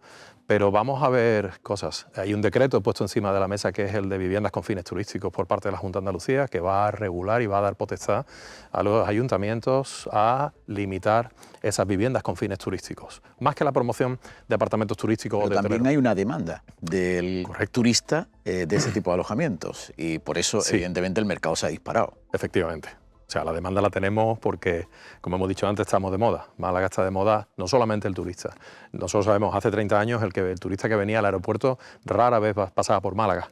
pero vamos a ver cosas. Hay un decreto puesto encima de la mesa que es el de viviendas con fines turísticos por parte de la Junta de Andalucía, que va a regular y va a dar potestad a los ayuntamientos a limitar esas viviendas con fines turísticos, más que la promoción de apartamentos turísticos pero o de también hoteleros. hay una demanda del turista de ese tipo de alojamientos y por eso, evidentemente, el mercado se ha disparado. Efectivamente. O sea, la demanda la tenemos porque, como hemos dicho antes, estamos de moda. Málaga está de moda, no solamente el turista. Nosotros sabemos, hace 30 años, el turista que venía al aeropuerto rara vez pasaba por Málaga.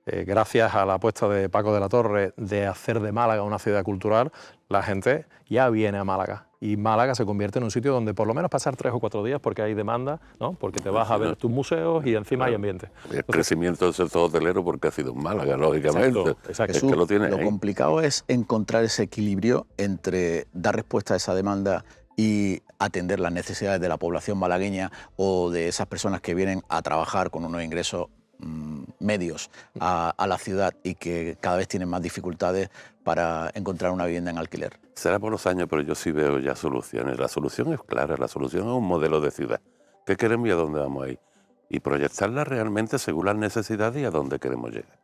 Gracias a la apuesta de Paco de la Torre de hacer de Málaga una ciudad cultural, la gente ya viene a Málaga. Y Málaga se convierte en un sitio donde por lo menos pasar 3 o 4 días porque hay demanda, ¿no? Porque te vas a ver tus museos y encima hay ambiente. El crecimiento del sector hotelero porque ha sido en Málaga, lógicamente. Exacto. Jesús, es que lo complicado es encontrar ese equilibrio entre dar respuesta a esa demanda y atender las necesidades de la población malagueña o de esas personas que vienen a trabajar con unos ingresos medios a la ciudad y que cada vez tienen más dificultades para encontrar una vivienda en alquiler. Será por los años, pero yo sí veo ya soluciones. La solución es clara, la solución es un modelo de ciudad. ¿Qué queremos y a dónde vamos a ir? Y proyectarla realmente según las necesidades y a dónde queremos llegar.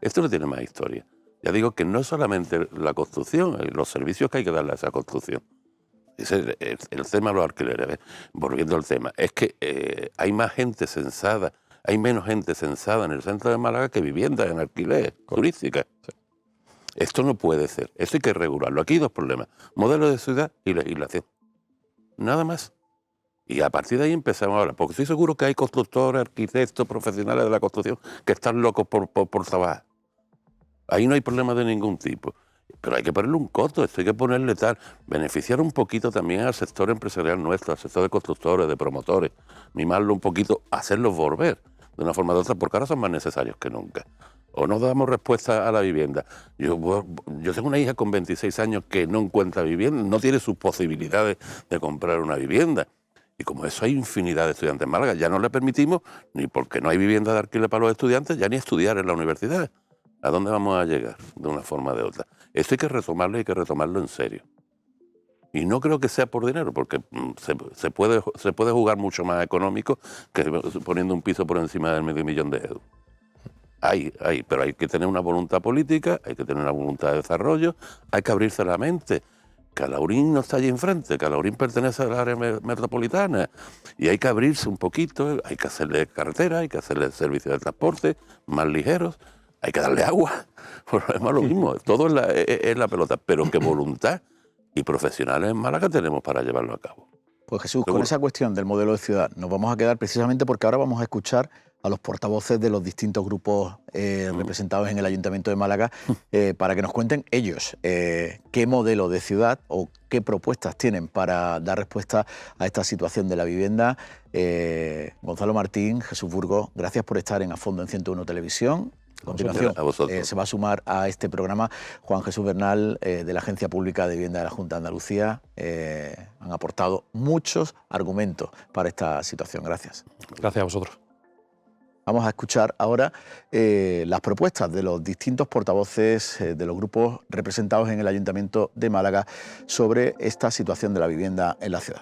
Esto no tiene más historia. Ya digo que no es solamente la construcción, los servicios que hay que darle a esa construcción. Es el tema de los alquileres. Volviendo al tema, es que hay más gente censada, hay menos gente censada en el centro de Málaga que viviendas en alquiler turísticas. Sí. Esto no puede ser. Esto hay que regularlo. Aquí hay dos problemas. Modelo de ciudad y legislación. Nada más. Y a partir de ahí empezamos a hablar. Porque estoy seguro que hay constructores, arquitectos, profesionales de la construcción que están locos por trabajar. Ahí no hay problema de ningún tipo. Pero hay que ponerle un costo. Esto hay que ponerle tal. Beneficiar un poquito también al sector empresarial nuestro, al sector de constructores, de promotores. Mimarlo un poquito, hacerlos volver de una forma u otra, porque ahora son más necesarios que nunca. O no damos respuesta a la vivienda. Yo tengo una hija con 26 años que no encuentra vivienda, no tiene sus posibilidades de comprar una vivienda. Y como eso hay infinidad de estudiantes en Málaga, ya no le permitimos, ni porque no hay vivienda de alquiler para los estudiantes, ya ni estudiar en la universidad. ¿A dónde vamos a llegar de una forma o de otra? Esto hay que retomarlo en serio. Y no creo que sea por dinero, porque se puede jugar mucho más económico que poniendo un piso por encima del $500,000 de euros. Pero hay que tener una voluntad política, hay que tener una voluntad de desarrollo, hay que abrirse la mente. Calaurín no está allí enfrente, Calaurín pertenece al área metropolitana y hay que abrirse un poquito, hay que hacerle carretera, hay que hacerle servicios de transporte más ligeros, hay que darle agua, por lo demás lo mismo, todo es la pelota, pero que voluntad y profesionales en Málaga tenemos para llevarlo a cabo. Pues Jesús, con esa cuestión del modelo de ciudad nos vamos a quedar precisamente porque ahora vamos a escuchar a los portavoces de los distintos grupos representados en el Ayuntamiento de Málaga para que nos cuenten ellos qué modelo de ciudad o qué propuestas tienen para dar respuesta a esta situación de la vivienda. Gonzalo Martín, Jesús Burgos, gracias por estar en A Fondo en 101 Televisión. A continuación, se va a sumar a este programa Juan Jesús Bernal, de la Agencia Pública de Vivienda de la Junta de Andalucía. Han aportado muchos argumentos para esta situación. Gracias. Gracias a vosotros. Vamos a escuchar ahora las propuestas de los distintos portavoces de los grupos representados en el Ayuntamiento de Málaga sobre esta situación de la vivienda en la ciudad.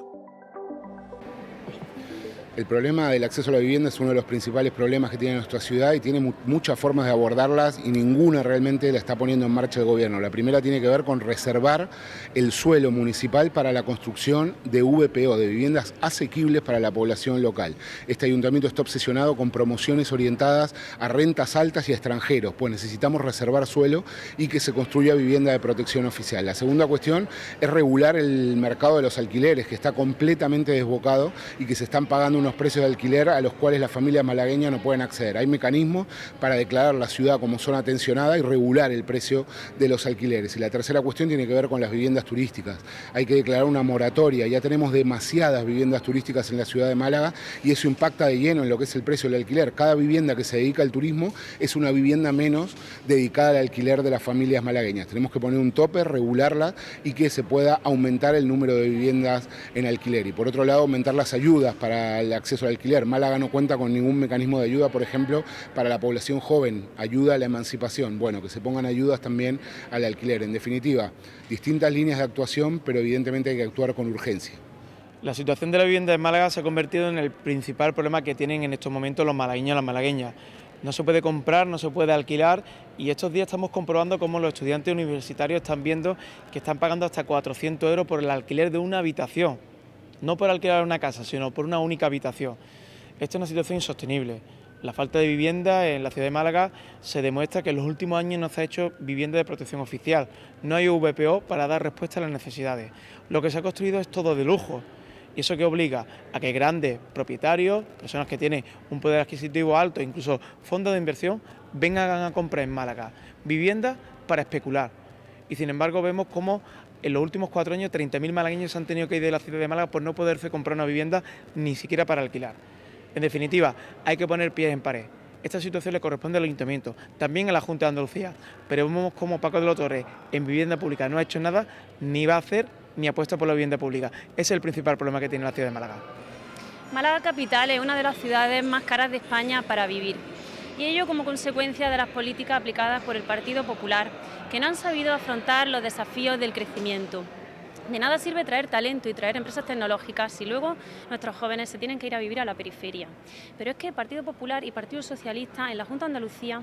El problema del acceso a la vivienda es uno de los principales problemas que tiene nuestra ciudad y tiene muchas formas de abordarlas y ninguna realmente la está poniendo en marcha el gobierno. La primera tiene que ver con reservar el suelo municipal para la construcción de VPO, de viviendas asequibles para la población local. Este ayuntamiento está obsesionado con promociones orientadas a rentas altas y a extranjeros, pues necesitamos reservar suelo y que se construya vivienda de protección oficial. La segunda cuestión es regular el mercado de los alquileres, que está completamente desbocado y que se están pagando unos precios de alquiler a los cuales las familias malagueñas no pueden acceder. Hay mecanismos para declarar la ciudad como zona tensionada y regular el precio de los alquileres. Y la tercera cuestión tiene que ver con las viviendas turísticas. Hay que declarar una moratoria. Ya tenemos demasiadas viviendas turísticas en la ciudad de Málaga y eso impacta de lleno en lo que es el precio del alquiler. Cada vivienda que se dedica al turismo es una vivienda menos dedicada al alquiler de las familias malagueñas. Tenemos que poner un tope, regularla y que se pueda aumentar el número de viviendas en alquiler. Y por otro lado, aumentar las ayudas para el acceso al alquiler. Málaga no cuenta con ningún mecanismo de ayuda, por ejemplo, para la población joven, ayuda a la emancipación. Bueno, que se pongan ayudas también al alquiler. En definitiva, distintas líneas de actuación, pero evidentemente hay que actuar con urgencia. La situación de la vivienda en Málaga se ha convertido en el principal problema que tienen en estos momentos los malagueños y las malagueñas. No se puede comprar, no se puede alquilar y estos días estamos comprobando cómo los estudiantes universitarios están viendo que están pagando hasta 400 euros por el alquiler de una habitación. No por alquilar una casa, sino por una única habitación. Esta es una situación insostenible. La falta de vivienda en la ciudad de Málaga se demuestra que en los últimos años no se ha hecho vivienda de protección oficial. No hay VPO para dar respuesta a las necesidades. Lo que se ha construido es todo de lujo. Y eso que obliga a que grandes propietarios, personas que tienen un poder adquisitivo alto, incluso fondos de inversión, vengan a comprar en Málaga viviendas para especular. Y sin embargo vemos cómo en los últimos 4 años 30.000 malagueños se han tenido que ir de la ciudad de Málaga por no poderse comprar una vivienda ni siquiera para alquilar. En definitiva, hay que poner pies en pared. Esta situación le corresponde al Ayuntamiento, también a la Junta de Andalucía, pero vemos como Paco de los Torres en vivienda pública no ha hecho nada, ni va a hacer, ni apuesta por la vivienda pública. Ese es el principal problema que tiene la ciudad de Málaga. Málaga capital es una de las ciudades más caras de España para vivir. Y ello como consecuencia de las políticas aplicadas por el Partido Popular, que no han sabido afrontar los desafíos del crecimiento. De nada sirve traer talento y traer empresas tecnológicas si luego nuestros jóvenes se tienen que ir a vivir a la periferia. Pero es que el Partido Popular y Partido Socialista en la Junta de Andalucía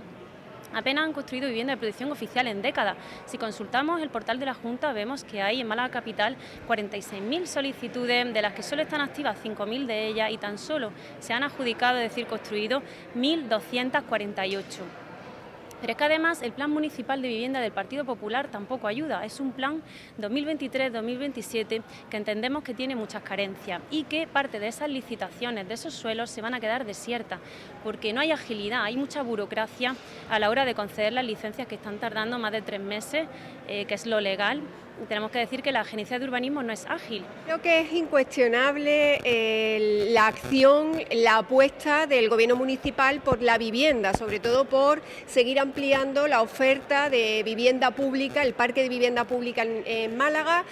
apenas han construido vivienda de protección oficial en décadas. Si consultamos el portal de la Junta vemos que hay en Málaga capital 46.000 solicitudes, de las que solo están activas 5.000 de ellas y tan solo se han adjudicado, es decir, construido 1.248. Pero es que además el Plan Municipal de Vivienda del Partido Popular tampoco ayuda. Es un plan 2023-2027 que entendemos que tiene muchas carencias y que parte de esas licitaciones, de esos suelos, se van a quedar desiertas porque no hay agilidad, hay mucha burocracia a la hora de conceder las licencias que están tardando más de 3 meses, que es lo legal. Tenemos que decir que la Agencia de Urbanismo no es ágil. Creo que es incuestionable la acción, la apuesta del Gobierno municipal por la vivienda, sobre todo por seguir ampliando la oferta de vivienda pública, el parque de vivienda pública en Málaga.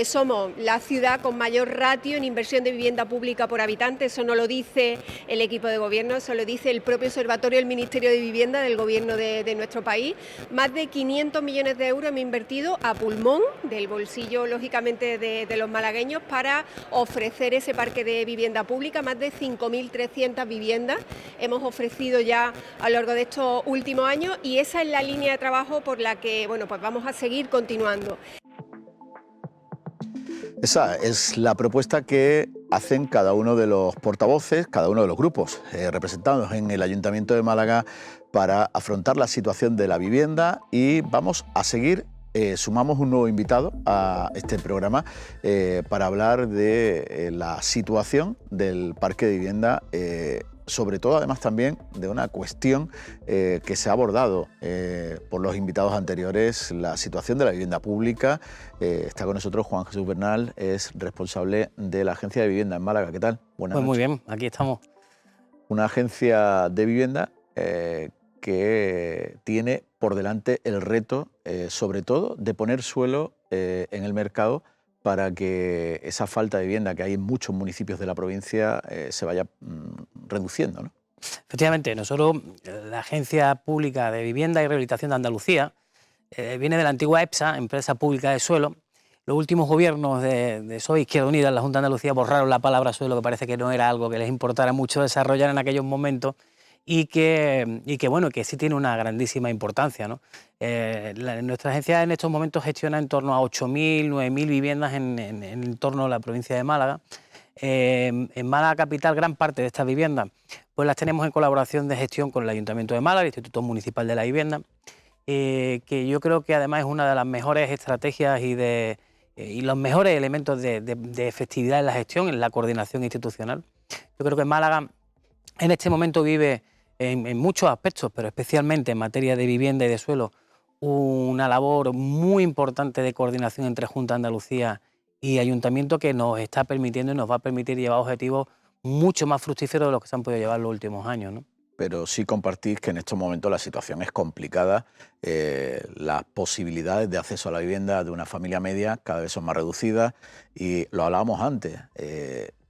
Somos la ciudad con mayor ratio en inversión de vivienda pública por habitante, eso no lo dice el equipo de gobierno, eso lo dice el propio observatorio del Ministerio de Vivienda del Gobierno de nuestro país. Más de 500 millones de euros hemos invertido a pulmón, del bolsillo lógicamente de los malagueños, para ofrecer ese parque de vivienda pública. Más de 5.300 viviendas hemos ofrecido ya a lo largo de estos últimos años y esa es la línea de trabajo por la que pues vamos a seguir continuando. Esa es la propuesta que hacen cada uno de los portavoces, cada uno de los grupos representados en el Ayuntamiento de Málaga para afrontar la situación de la vivienda, y vamos a seguir. Sumamos un nuevo invitado a este programa para hablar de la situación del parque de vivienda, sobre todo además también de una cuestión que se ha abordado por los invitados anteriores, la situación de la vivienda pública. Está con nosotros Juan Jesús Bernal, es responsable de la Agencia de Vivienda en Málaga. ¿Qué tal? Buenas noches. Muy bien, aquí estamos. Una agencia de vivienda que tiene por delante el reto, sobre todo, de poner suelo en el mercado para que esa falta de vivienda que hay en muchos municipios de la provincia se vaya reduciendo, ¿no? Efectivamente, nosotros, la Agencia Pública de Vivienda y Rehabilitación de Andalucía, viene de la antigua EPSA, Empresa Pública de Suelo. Los últimos gobiernos de PSOE, Izquierda Unida, en la Junta de Andalucía, borraron la palabra suelo, que parece que no era algo que les importara mucho desarrollar en aquellos momentos, y que bueno, que sí tiene una grandísima importancia, ¿no? Nuestra agencia en estos momentos gestiona en torno a 8.000, 9.000 viviendas en torno a la provincia de Málaga. En Málaga capital, gran parte de estas viviendas pues las tenemos en colaboración de gestión con el Ayuntamiento de Málaga, el Instituto Municipal de la Vivienda, que yo creo que además es una de las mejores estrategias y los mejores elementos de efectividad en la gestión, en la coordinación institucional. Yo creo que Málaga en este momento vive en muchos aspectos, pero especialmente en materia de vivienda y de suelo, una labor muy importante de coordinación entre Junta de Andalucía y Ayuntamiento, que nos está permitiendo y nos va a permitir llevar objetivos mucho más fructíferos de los que se han podido llevar en los últimos años, ¿no? Pero sí compartís que en estos momentos la situación es complicada, las posibilidades de acceso a la vivienda de una familia media cada vez son más reducidas, y lo hablábamos antes,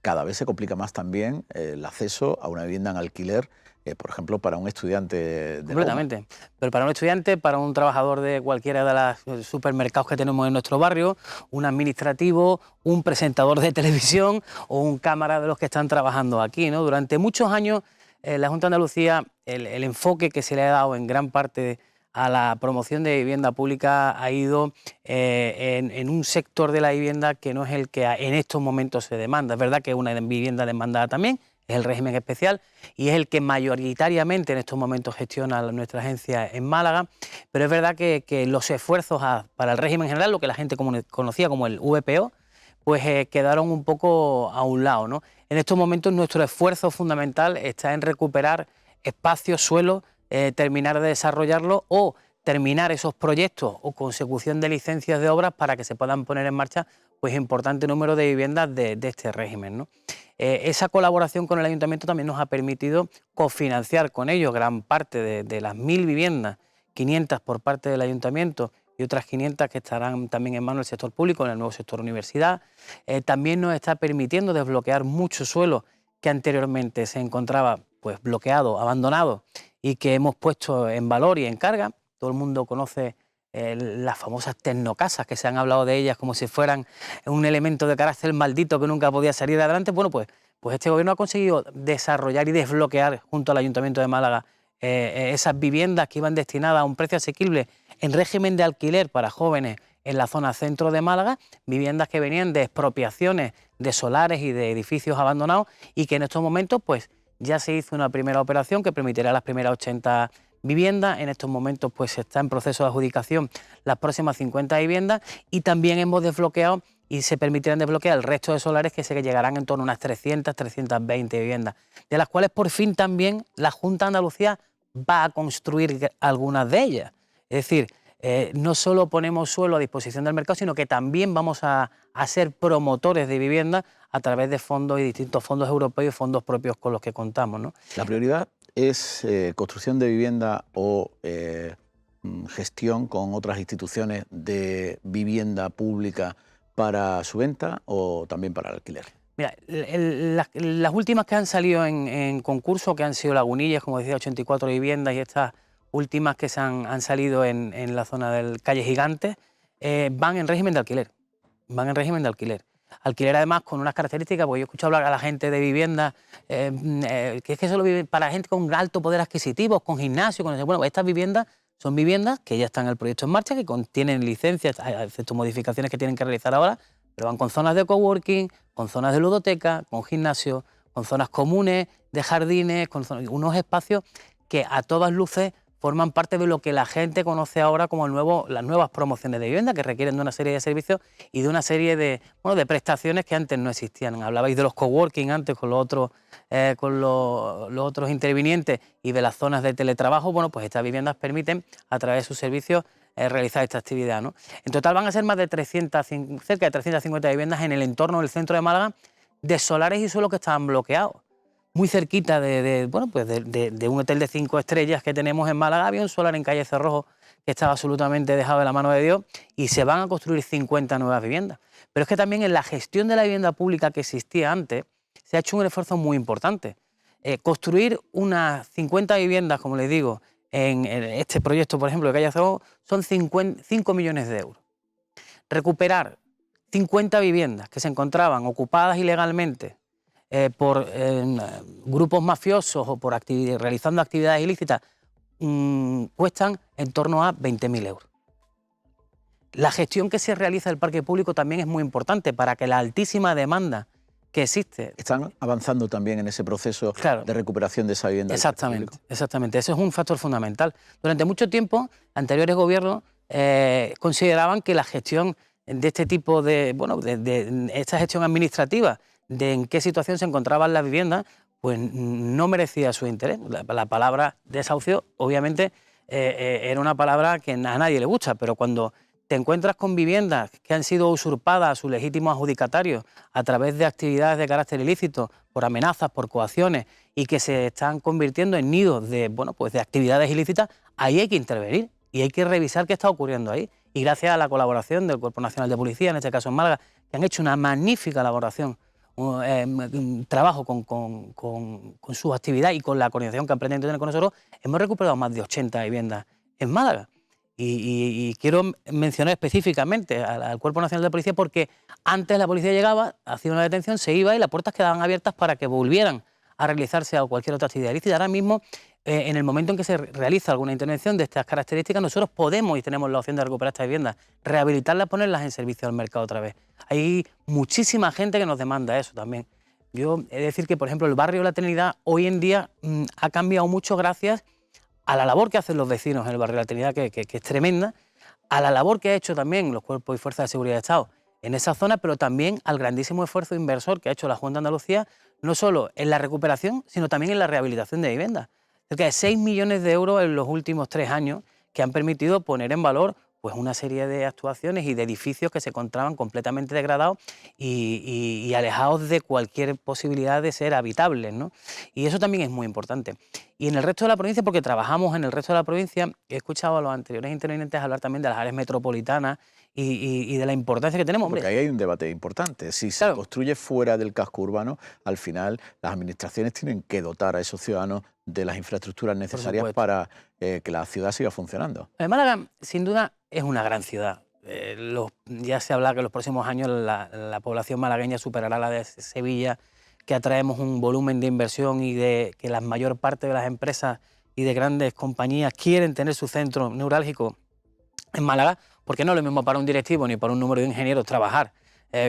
cada vez se complica más también el acceso a una vivienda en alquiler, por ejemplo, para un estudiante de completamente. Pero para un estudiante, para un trabajador de cualquiera de los supermercados que tenemos en nuestro barrio, un administrativo, un presentador de televisión o un cámara de los que están trabajando aquí, ¿no? Durante muchos años, la Junta de Andalucía, el enfoque que se le ha dado en gran parte a la promoción de vivienda pública ha ido en un sector de la vivienda que no es el que en estos momentos se demanda. Es verdad que es una vivienda demandada también, es el régimen especial y es el que mayoritariamente en estos momentos gestiona nuestra agencia en Málaga, pero es verdad que los esfuerzos para el régimen general, lo que la gente conocía como el VPO, pues quedaron un poco a un lado, ¿no? En estos momentos nuestro esfuerzo fundamental está en recuperar espacios, suelos, terminar de desarrollarlo o terminar esos proyectos o consecución de licencias de obras para que se puedan poner en marcha pues importante número de viviendas de este régimen, ¿no? Esa colaboración con el Ayuntamiento también nos ha permitido cofinanciar con ellos gran parte de las 1.000 viviendas, 500 por parte del Ayuntamiento y otras 500 que estarán también en manos del sector público, en el nuevo sector universidad. También nos está permitiendo desbloquear mucho suelo que anteriormente se encontraba pues bloqueado, abandonado, y que hemos puesto en valor y en carga. Todo el mundo conoce las famosas tecnocasas, que se han hablado de ellas como si fueran un elemento de carácter maldito que nunca podía salir de adelante. Bueno, pues este gobierno ha conseguido desarrollar y desbloquear junto al Ayuntamiento de Málaga esas viviendas que iban destinadas a un precio asequible en régimen de alquiler para jóvenes en la zona centro de Málaga, viviendas que venían de expropiaciones de solares y de edificios abandonados, y que en estos momentos pues ya se hizo una primera operación que permitirá las primeras 80 viviendas. En estos momentos pues está en proceso de adjudicación las próximas 50 viviendas, y también hemos desbloqueado y se permitirán desbloquear el resto de solares, que se llegarán en torno a unas 300, 320 viviendas, de las cuales por fin también la Junta de Andalucía va a construir algunas de ellas. Es decir, no solo ponemos suelo a disposición del mercado, sino que también vamos a ser promotores de vivienda a través de fondos y distintos fondos europeos y fondos propios con los que contamos, ¿no? La prioridad es construcción de vivienda o gestión con otras instituciones de vivienda pública para su venta o también para el alquiler. Mira, las últimas que han salido en concurso, que han sido Lagunillas, como decía, 84 viviendas, y estas últimas que han salido en la zona del Calle Gigantes, van en régimen de alquiler. Van en régimen de alquiler. Alquiler además con unas características, porque yo escucho hablar a la gente de viviendas, que es que solo vive para gente con alto poder adquisitivo, con gimnasio, con... Bueno, estas viviendas son viviendas que ya están en el proyecto en marcha, que contienen licencias, excepto modificaciones que tienen que realizar ahora, pero van con zonas de coworking, con zonas de ludoteca, con gimnasio, con zonas comunes, de jardines, con unos espacios que a todas luces forman parte de lo que la gente conoce ahora como las nuevas promociones de vivienda, que requieren de una serie de servicios y de una serie de prestaciones que antes no existían. Hablabais de los coworking antes con los otros intervinientes y de las zonas de teletrabajo. Bueno, pues estas viviendas permiten, a través de sus servicios, realizar esta actividad, ¿no? En total van a ser más de cerca de 350 viviendas en el entorno del centro de Málaga, de solares y suelos que estaban bloqueados. Muy cerquita de un hotel de 5 estrellas que tenemos en Málaga, había un solar en calle Cerrojo que estaba absolutamente dejado de la mano de Dios, y se van a construir 50 nuevas viviendas. Pero es que también en la gestión de la vivienda pública que existía antes se ha hecho un esfuerzo muy importante. Construir unas 50 viviendas, como les digo, en este proyecto, por ejemplo, de calle Cerrojo, son 5 millones de euros. Recuperar 50 viviendas que se encontraban ocupadas ilegalmente por grupos mafiosos o por realizando actividades ilícitas, cuestan en torno a 20.000 euros. La gestión que se realiza del parque público también es muy importante para que la altísima demanda que existe... Están avanzando también en ese proceso, claro, de recuperación de esa vivienda. Exactamente, exactamente. Eso es un factor fundamental. Durante mucho tiempo, anteriores gobiernos consideraban que la gestión de este tipo de esta gestión administrativa, de en qué situación se encontraban las viviendas, pues no merecía su interés. La palabra desahucio, obviamente, era una palabra que a nadie le gusta, pero cuando te encuentras con viviendas que han sido usurpadas a sus legítimos adjudicatarios a través de actividades de carácter ilícito, por amenazas, por coacciones, y que se están convirtiendo en nidos de actividades ilícitas, ahí hay que intervenir y hay que revisar qué está ocurriendo ahí. Y gracias a la colaboración del Cuerpo Nacional de Policía, en este caso en Málaga, que han hecho una magnífica elaboración, un trabajo con su actividad y con la coordinación que han pretendido tener con nosotros, hemos recuperado más de 80 viviendas en Málaga. Y quiero mencionar específicamente al Cuerpo Nacional de Policía, porque antes la policía llegaba, hacía una detención, se iba y las puertas quedaban abiertas para que volvieran a realizarse a cualquier otra actividad ilícita. Ahora mismo, en el momento en que se realiza alguna intervención de estas características, nosotros podemos y tenemos la opción de recuperar estas viviendas, rehabilitarlas, ponerlas en servicio al mercado otra vez. Hay muchísima gente que nos demanda eso también. Yo he de decir que, por ejemplo, el barrio La Trinidad hoy en día ha cambiado mucho gracias a la labor que hacen los vecinos en el barrio La Trinidad, que es tremenda, a la labor que ha hecho también los cuerpos y fuerzas de seguridad de Estado en esa zona, pero también al grandísimo esfuerzo inversor que ha hecho la Junta de Andalucía, no solo en la recuperación, sino también en la rehabilitación de viviendas. Cerca de 6 millones de euros en los últimos 3 años que han permitido poner en valor pues una serie de actuaciones y de edificios que se encontraban completamente degradados y alejados de cualquier posibilidad de ser habitables, ¿no? Y eso también es muy importante. Y en el resto de la provincia, porque trabajamos en el resto de la provincia, he escuchado a los anteriores intervinientes hablar también de las áreas metropolitanas y de la importancia que tenemos. Porque ahí hay un debate importante. Si se construye fuera del casco urbano, al final las administraciones tienen que dotar a esos ciudadanos de las infraestructuras necesarias para que la ciudad siga funcionando. Málaga, sin duda, es una gran ciudad. Ya se habla que en los próximos años la población malagueña superará la de Sevilla, que atraemos un volumen de inversión y de que la mayor parte de las empresas y de grandes compañías quieren tener su centro neurálgico en Málaga, porque no es lo mismo para un directivo ni para un número de ingenieros trabajar,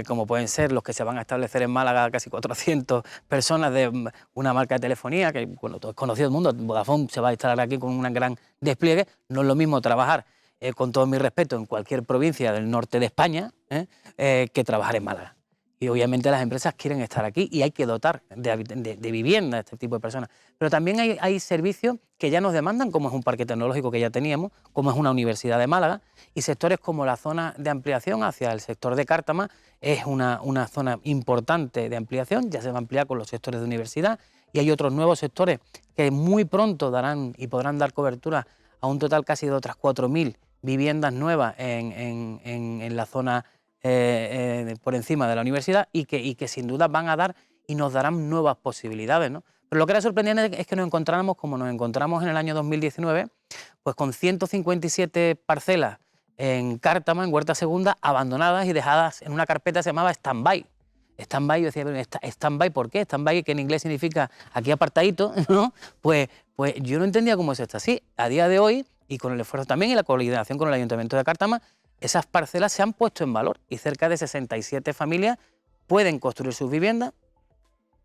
como pueden ser los que se van a establecer en Málaga, casi 400 personas de una marca de telefonía, que todo es conocido del mundo. Vodafone se va a instalar aquí con un gran despliegue. No es lo mismo trabajar, con todo mi respeto, en cualquier provincia del norte de España, que trabajar en Málaga. Y obviamente las empresas quieren estar aquí y hay que dotar de vivienda a este tipo de personas. Pero también hay servicios que ya nos demandan, como es un parque tecnológico que ya teníamos, como es una universidad de Málaga, y sectores como la zona de ampliación hacia el sector de Cártama es una zona importante de ampliación, ya se va a ampliar con los sectores de universidad, y hay otros nuevos sectores que muy pronto darán y podrán dar cobertura a un total casi de otras 4.000 viviendas nuevas en la zona por encima de la universidad y que sin duda van a dar y nos darán nuevas posibilidades, ¿no? Pero lo que era sorprendente es que nos encontráramos como nos encontramos en el año 2019, pues con 157 parcelas en Cártama, en Huerta Segunda, abandonadas y dejadas en una carpeta que se llamaba stand-by. Stand-by, yo decía, ¿stand-by por qué? Stand-by, que en inglés significa aquí apartadito, ¿no? Pues yo no entendía cómo es esto así. A día de hoy, y con el esfuerzo también y la coordinación con el Ayuntamiento de Cártama, esas parcelas se han puesto en valor y cerca de 67 familias pueden construir sus viviendas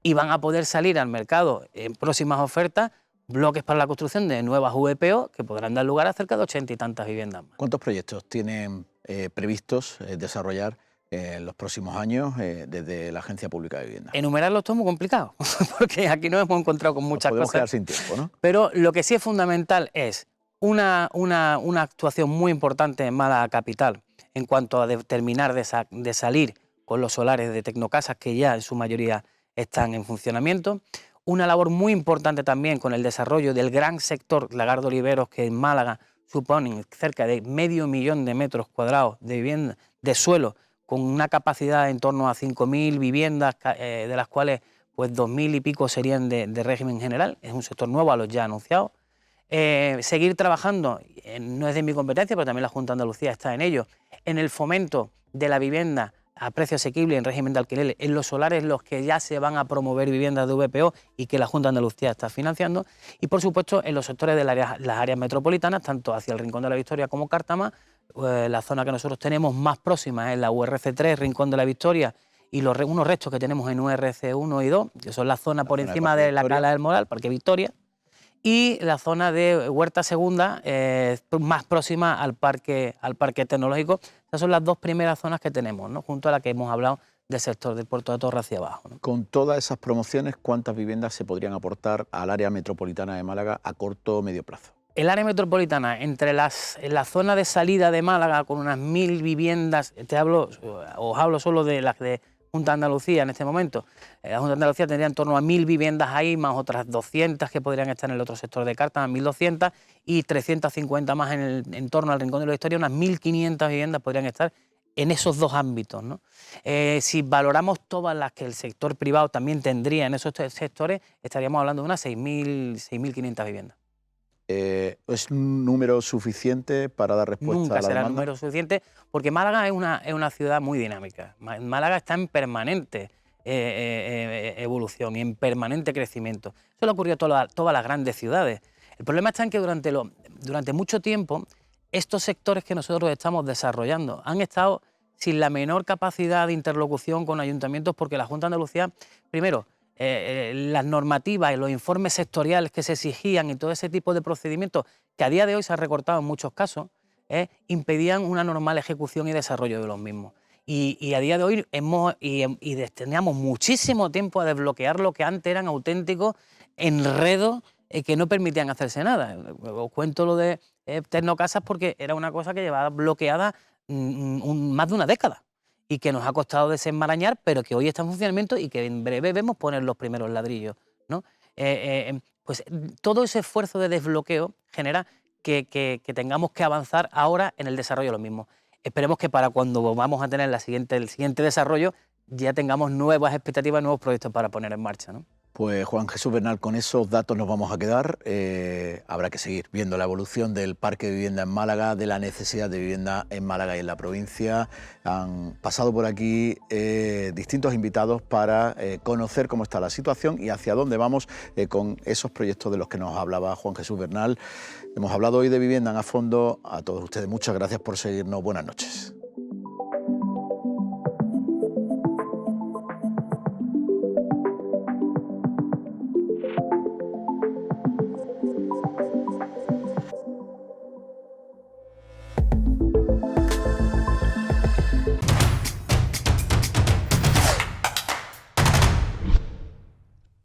y van a poder salir al mercado en próximas ofertas bloques para la construcción de nuevas VPO que podrán dar lugar a cerca de 80 y tantas viviendas más. ¿Cuántos proyectos tienen previstos desarrollar en los próximos años desde la Agencia Pública de Vivienda? Enumerarlos todo es muy complicado, porque aquí nos hemos encontrado con muchas podemos cosas. quedar sin tiempo, ¿no? Pero lo que sí es fundamental es una actuación muy importante en Málaga Capital en cuanto a terminar de salir con los solares de Tecnocasas, que ya en su mayoría están en funcionamiento. Una labor muy importante también con el desarrollo del gran sector Lagar de Oliveros, que en Málaga suponen cerca de 500.000 metros cuadrados de vivienda, de suelo, con una capacidad en torno a 5.000 viviendas, de las cuales pues 2.000 y pico serían de régimen general. Es un sector nuevo a los ya anunciados. Seguir trabajando, no es de mi competencia, pero también la Junta de Andalucía está en ello, en el fomento de la vivienda a precio asequible en régimen de alquiler, en los solares los que ya se van a promover viviendas de VPO y que la Junta de Andalucía está financiando, y por supuesto en los sectores de las áreas metropolitanas, tanto hacia el Rincón de la Victoria como Cártama. La zona que nosotros tenemos más próxima es la URC3, Rincón de la Victoria, y unos restos que tenemos en URC1 y 2, que son la zona por encima de la Cala del Moral, Parque Victoria, y la zona de Huerta Segunda, más próxima al parque tecnológico. Esas son las dos primeras zonas que tenemos, ¿no?, junto a la que hemos hablado del sector del Puerto de Torre hacia abajo, ¿no? Con todas esas promociones, ¿cuántas viviendas se podrían aportar al área metropolitana de Málaga a corto o medio plazo? El área metropolitana, en la zona de salida de Málaga, con unas 1.000 viviendas, os hablo solo de las de Junta de Andalucía en este momento. La Junta de Andalucía tendría en torno a 1.000 viviendas ahí, más otras 200 que podrían estar en el otro sector de Cártama, 1.200, y 350 más en torno al Rincón de la Victoria, unas 1.500 viviendas podrían estar en esos dos ámbitos, ¿no? Si valoramos todas las que el sector privado también tendría en esos sectores, estaríamos hablando de unas 6.500 viviendas. ¿Es un número suficiente para dar respuesta Nunca a la será demanda? el número suficiente, porque Málaga es una ciudad muy dinámica. Málaga está en permanente evolución y en permanente crecimiento. Eso le ocurrió a todas las grandes ciudades. El problema está en que durante mucho tiempo estos sectores que nosotros estamos desarrollando han estado sin la menor capacidad de interlocución con ayuntamientos, porque la Junta de Andalucía, primero, las normativas y los informes sectoriales que se exigían y todo ese tipo de procedimientos que a día de hoy se han recortado en muchos casos, impedían una normal ejecución y desarrollo de los mismos. Y a día de hoy teníamos muchísimo tiempo a desbloquear lo que antes eran auténticos enredos que no permitían hacerse nada. Os cuento lo de Tecnocasas porque era una cosa que llevaba bloqueada más de una década y que nos ha costado desenmarañar, pero que hoy está en funcionamiento y que en breve vemos poner los primeros ladrillos, ¿no? Pues todo ese esfuerzo de desbloqueo genera que tengamos que avanzar ahora en el desarrollo de lo mismo. Esperemos que para cuando vamos a tener el siguiente desarrollo ya tengamos nuevas expectativas, nuevos proyectos para poner en marcha, ¿no? Pues Juan Jesús Bernal, con esos datos nos vamos a quedar. Habrá que seguir viendo la evolución del parque de vivienda en Málaga, de la necesidad de vivienda en Málaga y en la provincia. Han pasado por aquí distintos invitados para conocer cómo está la situación y hacia dónde vamos con esos proyectos de los que nos hablaba Juan Jesús Bernal. Hemos hablado hoy de vivienda en A Fondo. A todos ustedes muchas gracias por seguirnos. Buenas noches.